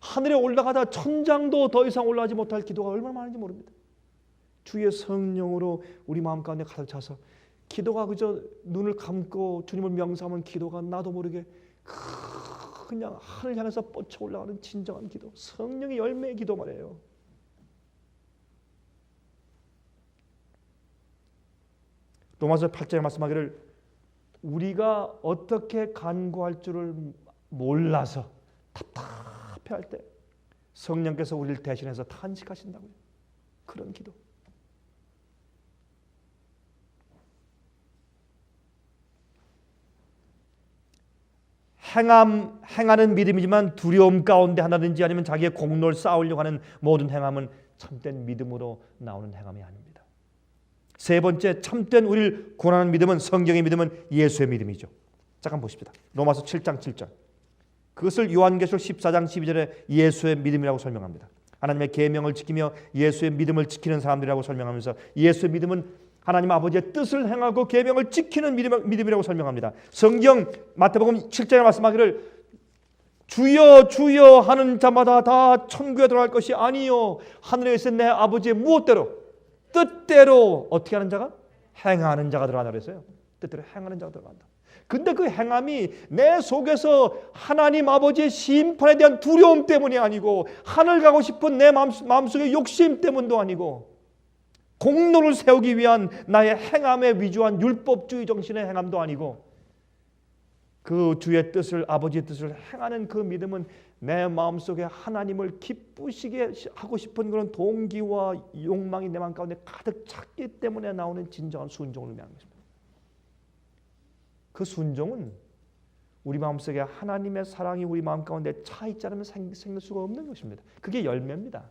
하늘에 올라가다 천장도 더 이상 올라가지 못할 기도가 얼마나 많은지 모릅니다. 주의 성령으로 우리 마음 가운데 가득 차서 기도가 그저 눈을 감고 주님을 명상하면 기도가 나도 모르게 그냥 하늘 향해서 뻗쳐 올라가는 진정한 기도, 성령의 열매의 기도 말이에요. 로마서 8장에 말씀하기를 우리가 어떻게 간구할 줄을 몰라서 답답해할 때 성령께서 우리를 대신해서 탄식하신다고요. 그런 기도. 행하는 믿음이지만 두려움 가운데 하나든지 아니면 자기의 공로를 쌓으려고 하는 모든 행함은 참된 믿음으로 나오는 행함이 아닙니다. 세 번째, 참된 우리를 구원하는 믿음은, 성경의 믿음은 예수의 믿음이죠. 잠깐 보십시다. 로마서 7장 7절. 그것을 요한계시록 14장 12절에 예수의 믿음이라고 설명합니다. 하나님의 계명을 지키며 예수의 믿음을 지키는 사람들이라고 설명하면서 예수의 믿음은 하나님 아버지의 뜻을 행하고 계명을 지키는 믿음이라고 설명합니다. 성경 마태복음 7장에 말씀하기를 주여 주여 하는 자마다 다 천국에 들어갈 것이 아니요 하늘에 계신 내 아버지의 무엇대로 뜻대로 어떻게 하는 자가? 행하는 자가 들어간다 그랬어요. 뜻대로 행하는 자가 들어간다. 근데 그 행함이 내 속에서 하나님 아버지의 심판에 대한 두려움 때문이 아니고 하늘 가고 싶은 내 마음속의 욕심 때문도 아니고 공로를 세우기 위한 나의 행함에 위주한 율법주의 정신의 행함도 아니고 그 주의 뜻을, 아버지의 뜻을 행하는 그 믿음은 내 마음속에 하나님을 기쁘시게 하고 싶은 그런 동기와 욕망이 내 마음 가운데 가득 찼기 때문에 나오는 진정한 순종을 의미하는 것입니다. 그 순종은 우리 마음속에 하나님의 사랑이 우리 마음 가운데 차 있지 않으면 생길 수가 없는 것입니다. 그게 열매입니다.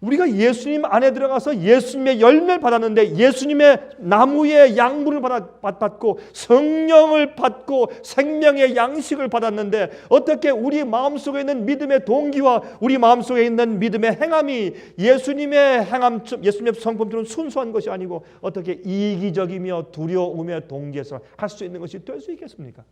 우리가 예수님 안에 들어가서 예수님의 열매를 받았는데 예수님의 나무의 양분을 받고 성령을 받고 생명의 양식을 받았는데 어떻게 우리 마음속에 있는 믿음의 동기와 우리 마음속에 있는 믿음의 행함이 예수님의 행함, 예수님의 성품처럼 순수한 것이 아니고 어떻게 이기적이며 두려움의 동기에서 할 수 있는 것이 될 수 있겠습니까?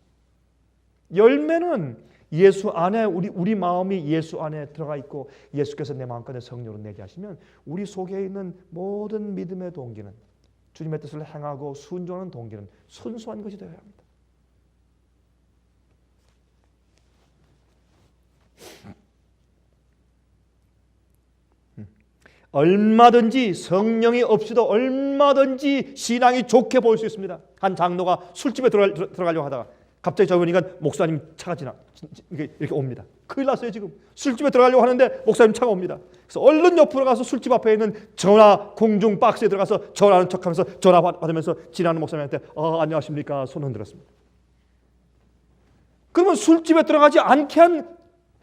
열매는 예수 안에 우리 마음이 예수 안에 들어가 있고 예수께서 내 마음 가운데 성령으로 내게 하시면 우리 속에 있는 모든 믿음의 동기는 주님의 뜻을 행하고 순종하는 동기는 순수한 것이 되어야 합니다. 얼마든지 성령이 없이도 얼마든지 신앙이 좋게 보일 수 있습니다. 한 장로가 술집에 들어가려고 하다가 갑자기 저 보니까 목사님 차가 이렇게 옵니다. 큰일 났어요. 지금 술집에 들어가려고 하는데 목사님 차가 옵니다. 그래서 얼른 옆으로 가서 술집 앞에 있는 전화 공중 박스에 들어가서 전화하는 척하면서 전화 받으면서 지나는 목사님한테 안녕하십니까 손 흔들었습니다. 그러면 술집에 들어가지 않게 한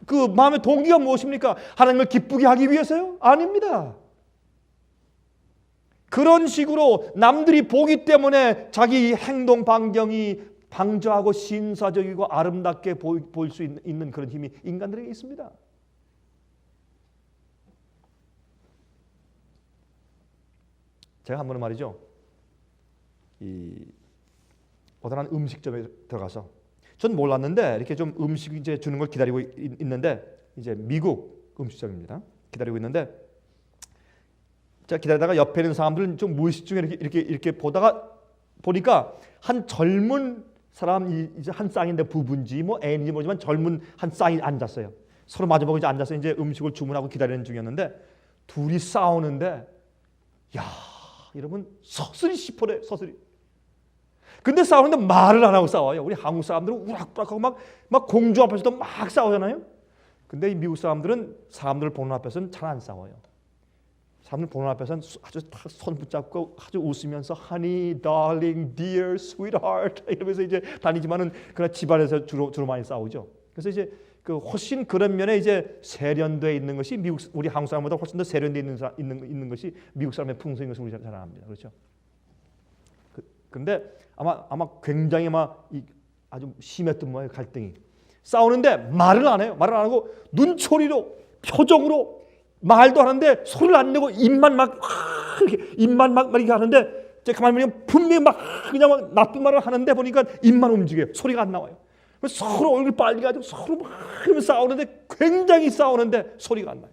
그 마음의 동기가 무엇입니까? 하나님을 기쁘게 하기 위해서요? 아닙니다. 그런 식으로 남들이 보기 때문에 자기 행동 반경이 방조하고 신사적이고 아름답게 보일 수 있는 그런 힘이 인간들에게 있습니다. 제가 한 번은 말이죠, 어떤 한 음식점에 들어가서, 전 몰랐는데 이렇게 좀 음식 이제 주는 걸 기다리고 있는데, 이제 미국 음식점입니다. 기다리고 있는데, 제가 기다리다가 옆에 있는 사람들은 좀 무의식 중에 이렇게 보니까 한 젊은 사람, 이제 한 쌍인데 부부인지 뭐 애인인지 모르지만 젊은 한 쌍이 앉았어요. 서로 마주보고 이제 앉아서 이제 음식을 주문하고 기다리는 중이었는데, 둘이 싸우는데, 야, 여러분 서슬이 시퍼래, 서슬이. 근데 싸우는데 말을 안 하고 싸워요. 우리 한국 사람들은 우락부락하고 막 공주 앞에서도 막 싸우잖아요. 근데 이 미국 사람들은 사람들 보는 앞에서는 잘 안 싸워요. 사람들 보는 앞에서는 아주 손 붙잡고 아주 웃으면서 honey, darling, dear, sweetheart 이러면서 이제 다니지만은 그러나 집안에서 주로 많이 싸우죠. 그래서 이제 그 훨씬 그런 면에 이제 세련되어 있는 것이 우리 한국 사람보다 훨씬 더 세련되어 있는 것이 미국 사람의 풍속인 것을 우리가 잘 압니다. 그렇죠? 근데 아마 굉장히 아주 심했던 모양의 갈등이, 싸우는데 말을 안 해요. 말을 안 하고 눈초리로, 표정으로, 말도 하는데 소리를 안 내고 입만 막 이렇게 하는데, 제가 가만히 보면 분명히 그냥 나쁜 말을 하는데 보니까 입만 움직여요. 소리가 안 나와요. 서로 얼굴 빨개가지고 서로 막 싸우는데, 굉장히 싸우는데 소리가 안 나요.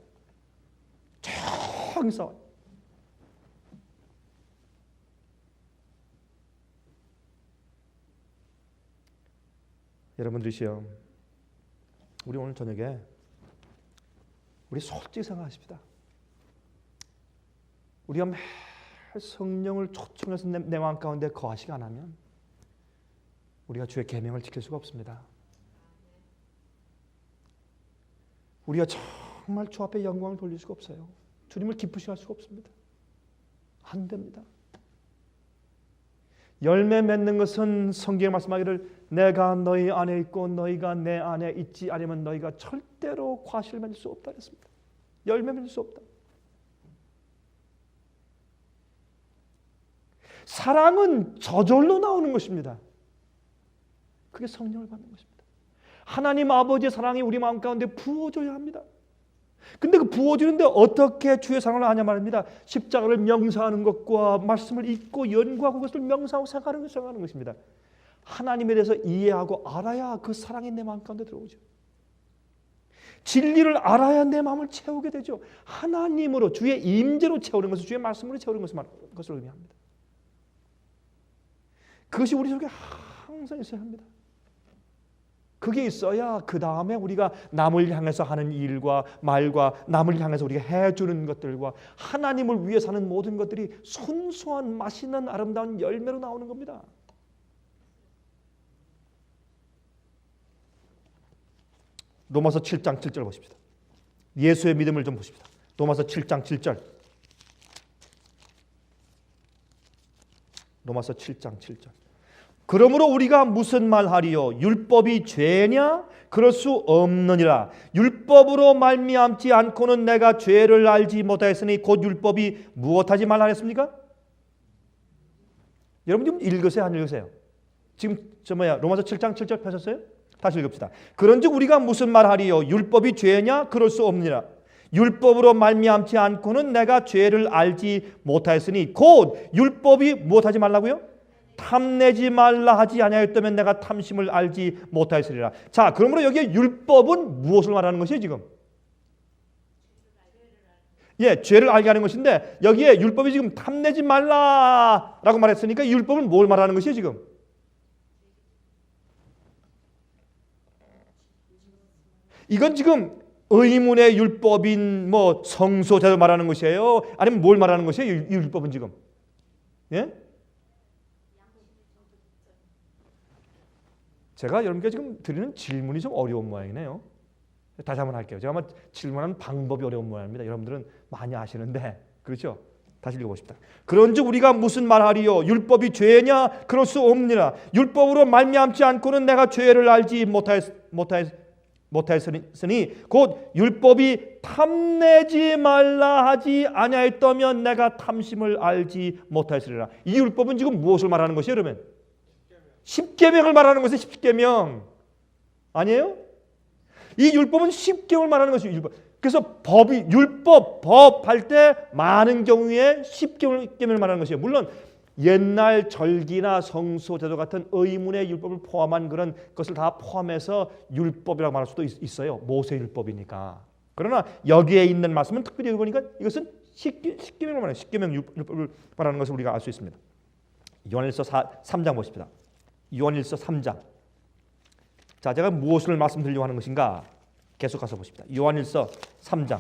조용히 싸워요. 여러분들이시여, 우리 오늘 저녁에 우리 솔직히 생각하십시다. 우리가 매일 성령을 초청해서 내 마음 가운데 거하시지 않으면 우리가 주의 계명을 지킬 수가 없습니다. 우리가 정말 주 앞에 영광을 돌릴 수가 없어요. 주님을 기쁘시게 할 수가 없습니다. 안 됩니다. 열매 맺는 것은 성경에 말씀하기를 내가 너희 안에 있고 너희가 내 안에 있지 않으면 너희가 절대로 과실을 맺을 수 없다 그랬습니다. 열매 맺을 수 없다. 사랑은 저절로 나오는 것입니다. 그게 성령을 받는 것입니다. 하나님 아버지의 사랑이 우리 마음 가운데 부어져야 합니다. 근데 그 부어지는데 어떻게 주의 사랑을 아냐 말입니다. 십자가를 명사하는 것과 말씀을 읽고 연구하고 그것을 명사하고 생각하는 것입니다. 하나님에 대해서 이해하고 알아야 그 사랑이 내 마음 가운데 들어오죠. 진리를 알아야 내 마음을 채우게 되죠. 하나님으로, 주의 임재로 채우는 것을, 주의 말씀으로 채우는 것을 의미합니다. 그것이 우리 속에 항상 있어야 합니다. 그게 있어야 그 다음에 우리가 남을 향해서 하는 일과 말과 남을 향해서 우리가 해주는 것들과 하나님을 위해 사는 모든 것들이 순수한 맛있는 아름다운 열매로 나오는 겁니다. 로마서 7장 7절 보십시다. 예수의 믿음을 좀 보십시다. 로마서 7장 7절. 로마서 7장 7절. 그러므로 우리가 무슨 말하리요? 율법이 죄냐? 그럴 수 없느니라. 율법으로 말미암지 않고는 내가 죄를 알지 못하였으니 곧 율법이 무엇하지 말라 했습니까? 여러분 좀 읽으세요, 안 읽으세요? 지금 로마서 7장 7절 펴셨어요? 다시 읽읍시다. 그런즉 우리가 무슨 말하리요? 율법이 죄냐? 그럴 수 없느니라. 율법으로 말미암지 않고는 내가 죄를 알지 못하였으니 곧 율법이 무엇하지 말라고요? 탐내지 말라 하지 아니하였다면 내가 탐심을 알지 못하였으리라. 자, 그러므로 여기에 율법은 무엇을 말하는 것이에요 지금? 예, 죄를 알게 하는 것인데 여기에 율법이 지금 탐내지 말라라고 말했으니까 율법은 뭘 말하는 것이에요 지금? 이건 지금 의문의 율법인 성소제도 말하는 것이에요? 아니면 뭘 말하는 것이에요? 이 율법은 지금? 예? 제가 여러분께 지금 드리는 질문이 좀 어려운 모양이네요. 다시 한번 할게요. 제가 아마 질문하는 방법이 어려운 모양입니다. 여러분들은 많이 아시는데, 그렇죠? 다시 읽어보십시다. 그런즉 우리가 무슨 말하리요? 율법이 죄냐? 그럴 수 없느니라. 율법으로 말미암지 않고는 내가 죄를 알지 못하였으니 곧 율법이 탐내지 말라 하지 아니하였다면 내가 탐심을 알지 못하였으리라. 이 율법은 지금 무엇을 말하는 것이에요, 여러분? 십계명을 말하는 것은 십계명 아니에요? 이 율법은 십계명을 말하는 것이 율법. 그래서 법이 율법, 법 할 때 많은 경우에 십계명을 말하는 것이에요. 물론 옛날 절기나 성소 제도 같은 의문의 율법을 포함한 그런 것을 다 포함해서 율법이라고 말할 수도 있어요. 모세 율법이니까. 그러나 여기에 있는 말씀은 특별히 보니까 이것은 십계명을 말해요. 십계명 율법을 말하는 것을 우리가 알 수 있습니다. 요한일서 3장 보십시다. 요한일서 3장. 자, 제가 무엇을 말씀드리려고 하는 것인가? 계속 가서 보십시다. 요한일서 3장.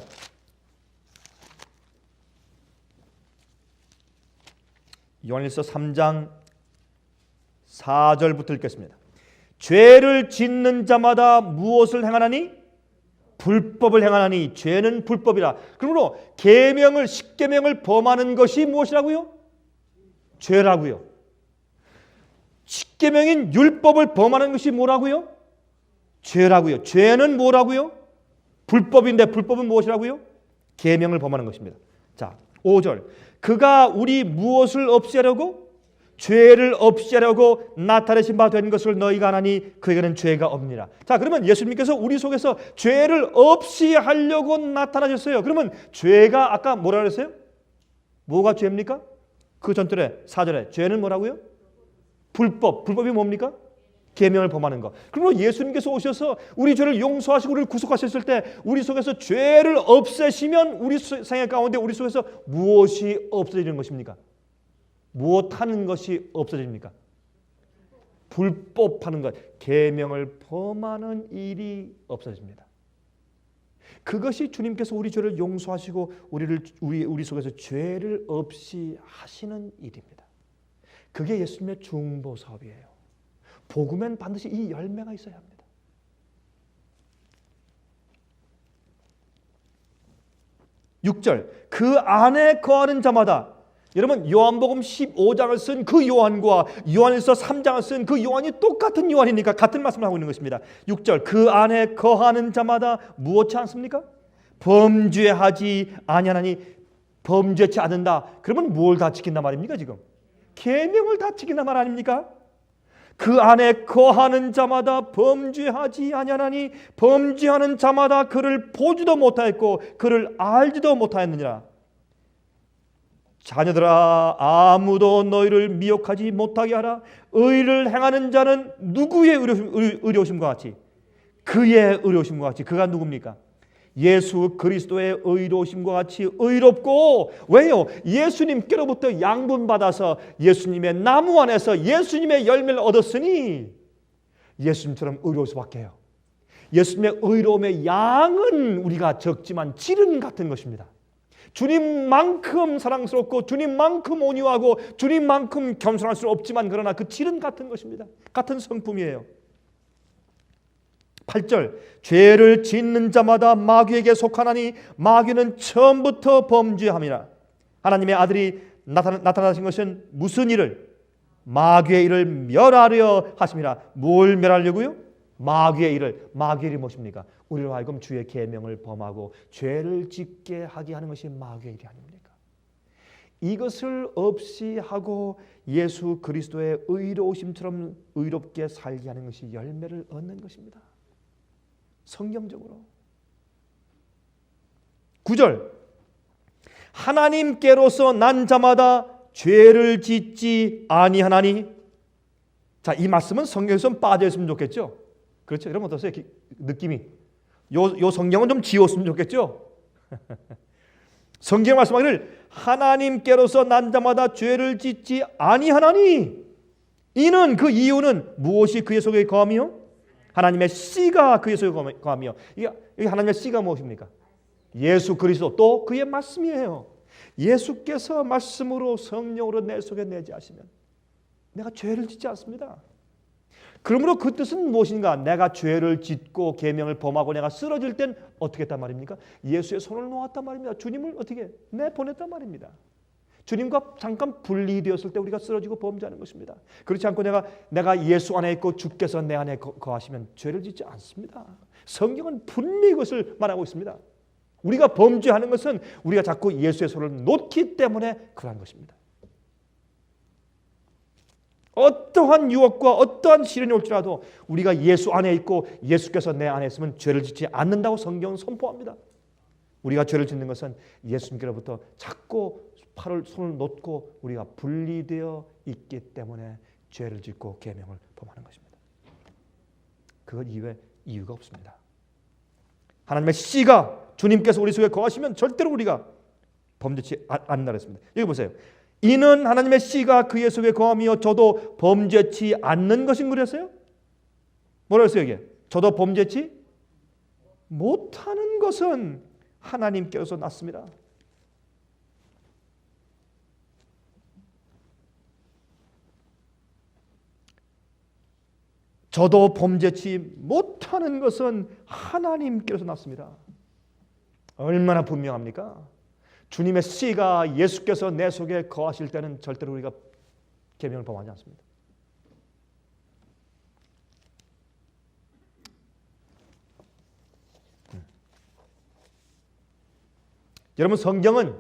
요한일서 3장 4절부터 읽겠습니다. 죄를 짓는 자마다 무엇을 행하나니? 불법을 행하나니 죄는 불법이라. 그러므로 계명을 십계명을 범하는 것이 무엇이라고요? 죄라고요. 십계명인 율법을 범하는 것이 뭐라고요? 죄라고요. 죄는 뭐라고요? 불법인데 불법은 무엇이라고요? 계명을 범하는 것입니다. 자, 5절. 그가 우리 무엇을 없애려고? 죄를 없애려고 나타내신 바 된 것을 너희가 아나니 그에게는 죄가 없느니라. 자, 그러면 예수님께서 우리 속에서 죄를 없이 하려고 나타나셨어요. 그러면 죄가 아까 뭐라 그랬어요? 뭐가 죄입니까? 그 전절에 4절에 죄는 뭐라고요? 불법. 불법이 뭡니까? 계명을 범하는 것. 그러므로 예수님께서 오셔서 우리 죄를 용서하시고 우리를 구속하셨을 때 우리 속에서 죄를 없애시면 우리 생애 가운데 우리 속에서 무엇이 없어지는 것입니까? 무엇하는 것이 없어집니까? 불법하는 것, 계명을 범하는 일이 없어집니다. 그것이 주님께서 우리 죄를 용서하시고 우리 속에서 죄를 없이 하시는 일입니다. 그게 예수님의 중보 사업이에요. 복음엔 반드시 이 열매가 있어야 합니다. 6절. 그 안에 거하는 자마다. 여러분 요한복음 15장을 쓴 그 요한과 요한일서 3장을 쓴 그 요한이 똑같은 요한이니까 같은 말씀을 하고 있는 것입니다. 6절. 그 안에 거하는 자마다 무엇지 않습니까? 범죄하지 아니하나니. 범죄치 않는다. 그러면 뭘 다 지킨단 말입니까? 지금 계명을 다 지킨단 말 아닙니까? 그 안에 거하는 자마다 범죄하지 아니하나니 범죄하는 자마다 그를 보지도 못하였고 그를 알지도 못하였느니라. 자녀들아, 아무도 너희를 미혹하지 못하게 하라. 의를 행하는 자는 누구의 의로우심과 같이? 그의 의로우심과 같이. 그가 누굽니까? 예수 그리스도의 의로우심과 같이 의롭고. 왜요? 예수님께로부터 양분받아서 예수님의 나무 안에서 예수님의 열매를 얻었으니 예수님처럼 의로울 수밖에 해요. 예수님의 의로움의 양은 우리가 적지만 질은 같은 것입니다. 주님만큼 사랑스럽고 주님만큼 온유하고 주님만큼 겸손할 수 없지만 그러나 그 질은 같은 것입니다. 같은 성품이에요. 8절. 죄를 짓는 자마다 마귀에게 속하나니 마귀는 처음부터 범죄함이라. 하나님의 아들이 나타나신 것은 무슨 일을? 마귀의 일을 멸하려 하심이라. 뭘 멸하려고요? 마귀의 일을. 마귀의 일이 무엇입니까? 우리로 하여금 주의 계명을 범하고 죄를 짓게 하게 하는 것이 마귀의 일이 아닙니까? 이것을 없이 하고 예수 그리스도의 의로우심처럼 의롭게 살게 하는 것이 열매를 얻는 것입니다. 성경적으로. 9절. 하나님께로서 난 자마다 죄를 짓지 아니하나니. 자, 이 말씀은 성경에서 빠져 있으면 좋겠죠. 그렇죠? 여러분 어떠세요? 느낌이. 요 성경은 좀 지웠으면 좋겠죠. 성경 말씀하기를 하나님께로서 난 자마다 죄를 짓지 아니하나니. 이는 그 이유는 무엇이 그의 속에 거하며? 하나님의 씨가 그의 속에 거하며. 이게 하나님의 씨가 무엇입니까? 예수 그리스도 또 그의 말씀이에요. 예수께서 말씀으로 성령으로 내 속에 내지 하시면 내가 죄를 짓지 않습니다. 그러므로 그 뜻은 무엇인가? 내가 죄를 짓고 계명을 범하고 내가 쓰러질 땐 어떻게 했단 말입니까? 예수의 손을 놓았단 말입니다. 주님을 어떻게 내보냈단 말입니다. 주님과 잠깐 분리되었을 때 우리가 쓰러지고 범죄하는 것입니다. 그렇지 않고 내가 예수 안에 있고 주께서 내 안에 거하시면 죄를 짓지 않습니다. 성경은 분명히 그것을 말하고 있습니다. 우리가 범죄하는 것은 우리가 자꾸 예수의 손을 놓기 때문에 그러한 것입니다. 어떠한 유혹과 어떠한 시련이 올지라도 우리가 예수 안에 있고 예수께서 내 안에 있으면 죄를 짓지 않는다고 성경은 선포합니다. 우리가 죄를 짓는 것은 예수님께로부터 자꾸 손을 놓고 우리가 분리되어 있기 때문에 죄를 짓고 계명을 범하는 것입니다. 그것 이외에 이유가 없습니다. 하나님의 씨가 주님께서 우리 속에 거하시면 절대로 우리가 범죄치 않는다 했습니다. 여기 보세요. 이는 하나님의 씨가 그의 속에 거하며 저도 범죄치 않는 것인 그랬어요? 뭐라 했어요 이게? 저도 범죄치 못하는 것은 하나님께서 났습니다. 저도 범죄치 못하는 것은 하나님께서 났습니다. 얼마나 분명합니까? 주님의 씨가 예수께서 내 속에 거하실 때는 절대로 우리가 계명을 범하지 않습니다. 여러분 성경은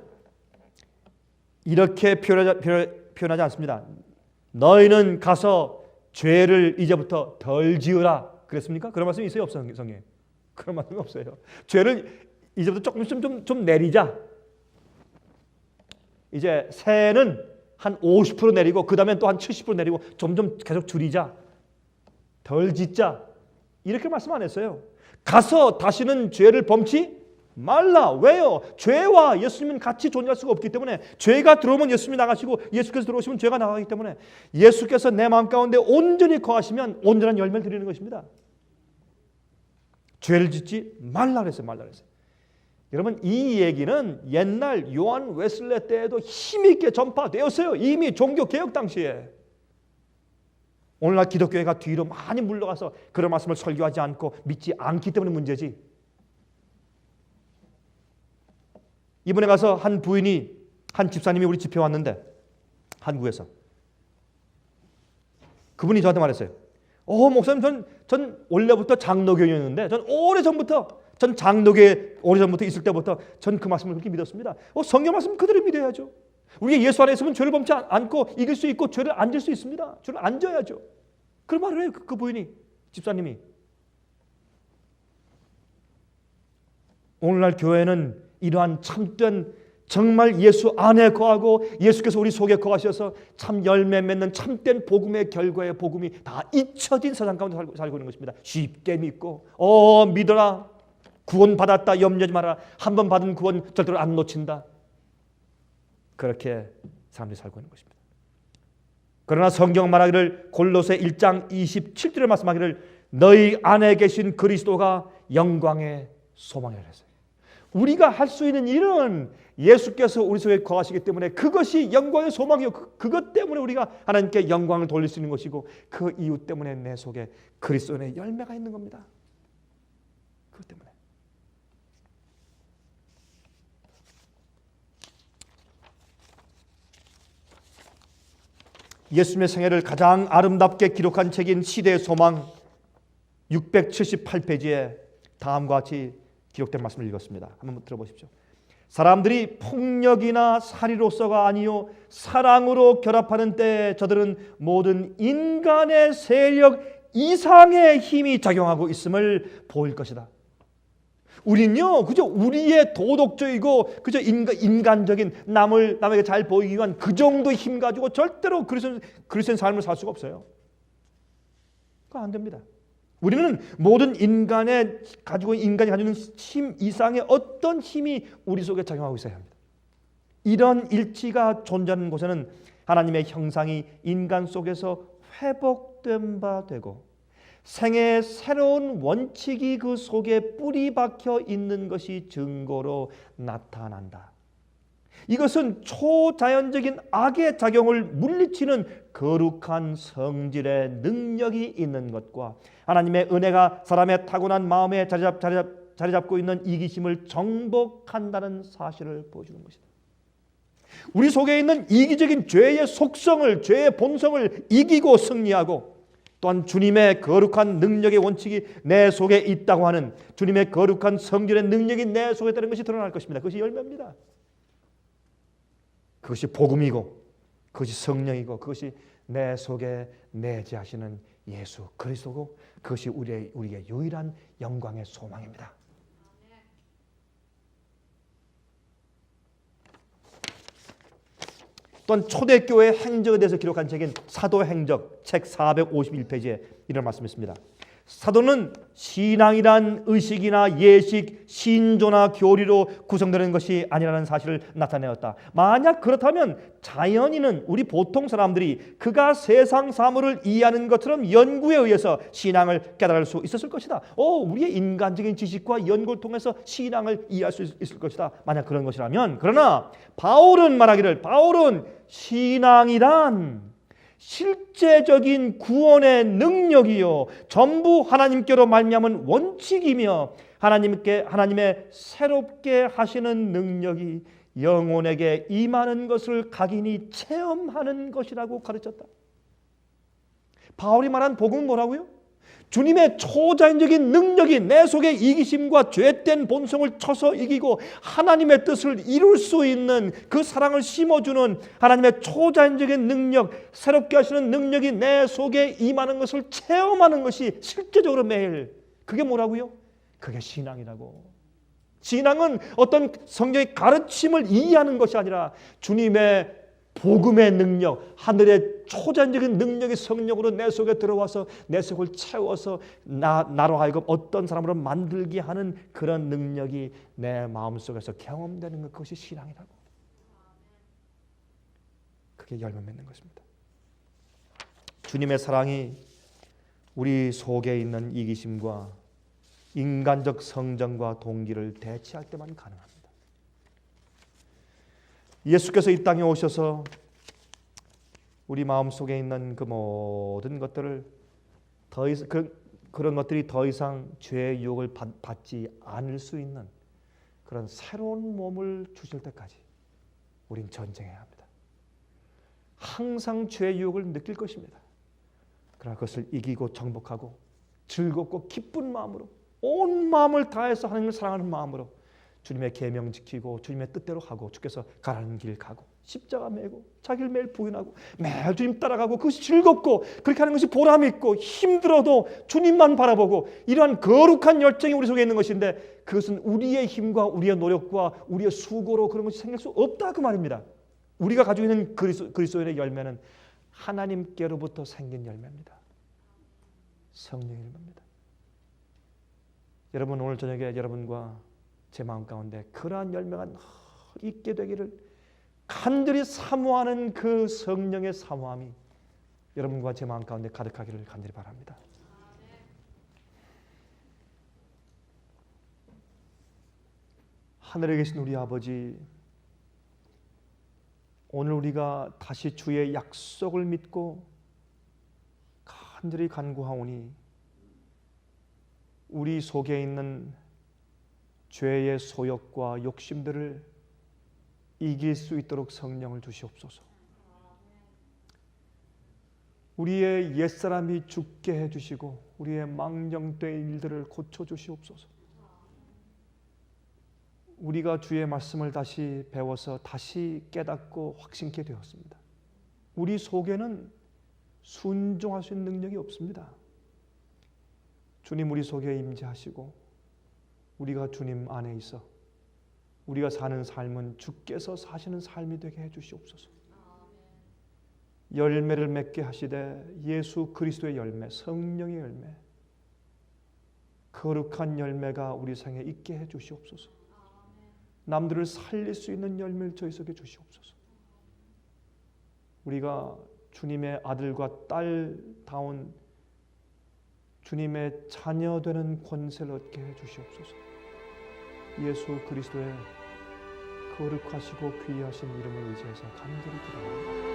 이렇게 표현하지 않습니다. 너희는 가서 죄를 이제부터 덜 지으라 그랬습니까? 그런 말씀이 있어요? 없어요? 성경에? 그런 말씀이 없어요. 죄를 이제부터 조금씩 좀 내리자. 이제 새는 한 50% 내리고 그 다음에 또 한 70% 내리고 점점 계속 줄이자. 덜 짓자. 이렇게 말씀 안 했어요. 가서 다시는 죄를 범치 말라. 왜요? 죄와 예수님은 같이 존재할 수가 없기 때문에 죄가 들어오면 예수님이 나가시고 예수께서 들어오시면 죄가 나가기 때문에 예수께서 내 마음 가운데 온전히 거하시면 온전한 열매를 드리는 것입니다. 죄를 짓지 말라 그랬어요. 말라 그랬어요. 여러분 이 얘기는 옛날 요한 웨슬레 때에도 힘있게 전파되었어요. 이미 종교개혁 당시에. 오늘날 기독교회가 뒤로 많이 물러가서 그런 말씀을 설교하지 않고 믿지 않기 때문에 문제지. 이번에 가서 한 부인이 한 집사님이 우리 집회 왔는데 한국에서 그분이 저한테 말했어요. 목사님 전 원래부터 장로교였는데 전 오래전부터 있을 때부터 전 그 말씀을 그렇게 믿었습니다. 성경 말씀 그대로 믿어야죠. 우리가 예수 안에 있으면 죄를 범치 않고 이길 수 있고 죄를 안 질 수 있습니다. 죄를 안 져야죠. 그런 말을 해요. 그 부인이 집사님이. 오늘날 교회는 이러한 참된 정말 예수 안에 거하고 예수께서 우리 속에 거하셔서 참 열매 맺는 참된 복음의 결과의 복음이 다 잊혀진 세상 가운데 살고 있는 것입니다. 쉽게 믿고 믿어라. 구원 받았다. 염려하지 마라. 한 번 받은 구원 절대로 안 놓친다. 그렇게 사람들이 살고 있는 것입니다. 그러나 성경 말하기를 골로새 1장 27절에 말씀하기를 너희 안에 계신 그리스도가 영광의 소망이라 했어요. 우리가 할 수 있는 일은 예수께서 우리 속에 거하시기 때문에 그것이 영광의 소망이요. 그것 때문에 우리가 하나님께 영광을 돌릴 수 있는 것이고 그 이유 때문에 내 속에 그리스도의 열매가 있는 겁니다. 그것 때문에. 예수님의 생애를 가장 아름답게 기록한 책인 시대의 소망 678페이지에 다음과 같이 기록된 말씀을 읽었습니다. 한번 들어보십시오. 사람들이 폭력이나 살이로서가 아니요 사랑으로 결합하는 때에 저들은 모든 인간의 세력 이상의 힘이 작용하고 있음을 보일 것이다. 우린요 그저 우리의 도덕적이고 그저 인간적인 남에게 잘 보이기 위한 그 정도의 힘 가지고 절대로 그리스도인 삶을 살 수가 없어요. 그거 안 됩니다. 우리는 모든 인간이 가지고 있는 힘 이상의 어떤 힘이 우리 속에 작용하고 있어야 합니다. 이런 일치가 존재하는 곳에는 하나님의 형상이 인간 속에서 회복된 바 되고 생애의 새로운 원칙이 그 속에 뿌리 박혀 있는 것이 증거로 나타난다. 이것은 초자연적인 악의 작용을 물리치는 거룩한 성질의 능력이 있는 것과 하나님의 은혜가 사람의 타고난 마음에 자리 잡고 있는 이기심을 정복한다는 사실을 보여주는 것이다. 우리 속에 있는 이기적인 죄의 속성을, 죄의 본성을 이기고 승리하고 또한 주님의 거룩한 능력의 원칙이 내 속에 있다고 하는 주님의 거룩한 성질의 능력이 내 속에 있다는 것이 드러날 것입니다. 그것이 열매입니다. 그것이 복음이고 그것이 성령이고 그것이 내 속에 내재하시는 예수 그리스도고 그것이 우리의 유일한 영광의 소망입니다. 또한 초대교회 행적에 대해서 기록한 책인 사도행적 책 451페이지에 이런 말씀이 있습니다. 사도는 신앙이란 의식이나 예식, 신조나 교리로 구성되는 것이 아니라는 사실을 나타내었다. 만약 그렇다면 자연인은 우리 보통 사람들이 그가 세상 사물을 이해하는 것처럼 연구에 의해서 신앙을 깨달을 수 있었을 것이다. 우리의 인간적인 지식과 연구를 통해서 신앙을 이해할 수 있을 것이다. 만약 그런 것이라면, 그러나 바울은 신앙이란 실제적인 구원의 능력이요 전부 하나님께로 말미암은 원칙이며 하나님의 새롭게 하시는 능력이 영혼에게 임하는 것을 각인히 체험하는 것이라고 가르쳤다. 바울이 말한 복음은 뭐라고요? 주님의 초자연적인 능력이 내 속의 이기심과 죄된 본성을 쳐서 이기고 하나님의 뜻을 이룰 수 있는 그 사랑을 심어주는 하나님의 초자연적인 능력, 새롭게 하시는 능력이 내 속에 임하는 것을 체험하는 것이 실제적으로 매일, 그게 뭐라고요? 그게 신앙이라고. 신앙은 어떤 성경의 가르침을 이해하는 것이 아니라 주님의 복음의 능력, 하늘의 초자연적인 능력이 성령으로 내 속에 들어와서 내 속을 채워서 나로 하여금 어떤 사람으로 만들게 하는 그런 능력이 내 마음속에서 경험되는 것, 그것이 신앙이라고. 그게 열매 맺는 것입니다. 주님의 사랑이 우리 속에 있는 이기심과 인간적 성정과 동기를 대체할 때만 가능합니다. 예수께서 이 땅에 오셔서 우리 마음속에 있는 그 모든 것들을 그런 것들이 더 이상 죄의 유혹을 받지 않을 수 있는 그런 새로운 몸을 주실 때까지 우린 전쟁해야 합니다. 항상 죄의 유혹을 느낄 것입니다. 그러나 그것을 이기고 정복하고 즐겁고 기쁜 마음으로 온 마음을 다해서 하나님을 사랑하는 마음으로 주님의 계명 지키고 주님의 뜻대로 하고 주께서 가라는 길 가고 십자가 메고 자기를 매일 부인하고 매일 주님 따라가고 그것이 즐겁고 그렇게 하는 것이 보람 있고 힘들어도 주님만 바라보고 이러한 거룩한 열정이 우리 속에 있는 것인데 그것은 우리의 힘과 우리의 노력과 우리의 수고로 그런 것이 생길 수 없다 그 말입니다. 우리가 가지고 있는 그리스도인의 열매는 하나님께로부터 생긴 열매입니다. 성령의 열매입니다. 여러분 오늘 저녁에 여러분과 제 마음 가운데 그러한 열매가 있게 되기를 간절히 사모하는 그 성령의 사모함이 여러분과 제 마음 가운데 가득하기를 간절히 바랍니다. 하늘에 계신 우리 아버지, 오늘 우리가 다시 주의 약속을 믿고 간절히 간구하오니 우리 속에 있는 죄의 소욕과 욕심들을 이길 수 있도록 성령을 주시옵소서. 우리의 옛사람이 죽게 해주시고 우리의 망령된 일들을 고쳐주시옵소서. 우리가 주의 말씀을 다시 배워서 다시 깨닫고 확신케 되었습니다. 우리 속에는 순종할 수 있는 능력이 없습니다. 주님 우리 속에 임재하시고 우리가 주님 안에 있어 우리가 사는 삶은 주께서 사시는 삶이 되게 해주시옵소서. 열매를 맺게 하시되 예수 그리스도의 열매, 성령의 열매, 거룩한 열매가 우리 생에 있게 해주시옵소서. 남들을 살릴 수 있는 열매를 저희 속에 주시옵소서. 우리가 주님의 아들과 딸다운 주님의 자녀되는 권세를 얻게 해주시옵소서. 예수 그리스도의 거룩하시고 귀하신 이름을 의지해서 간절히 기도합니다.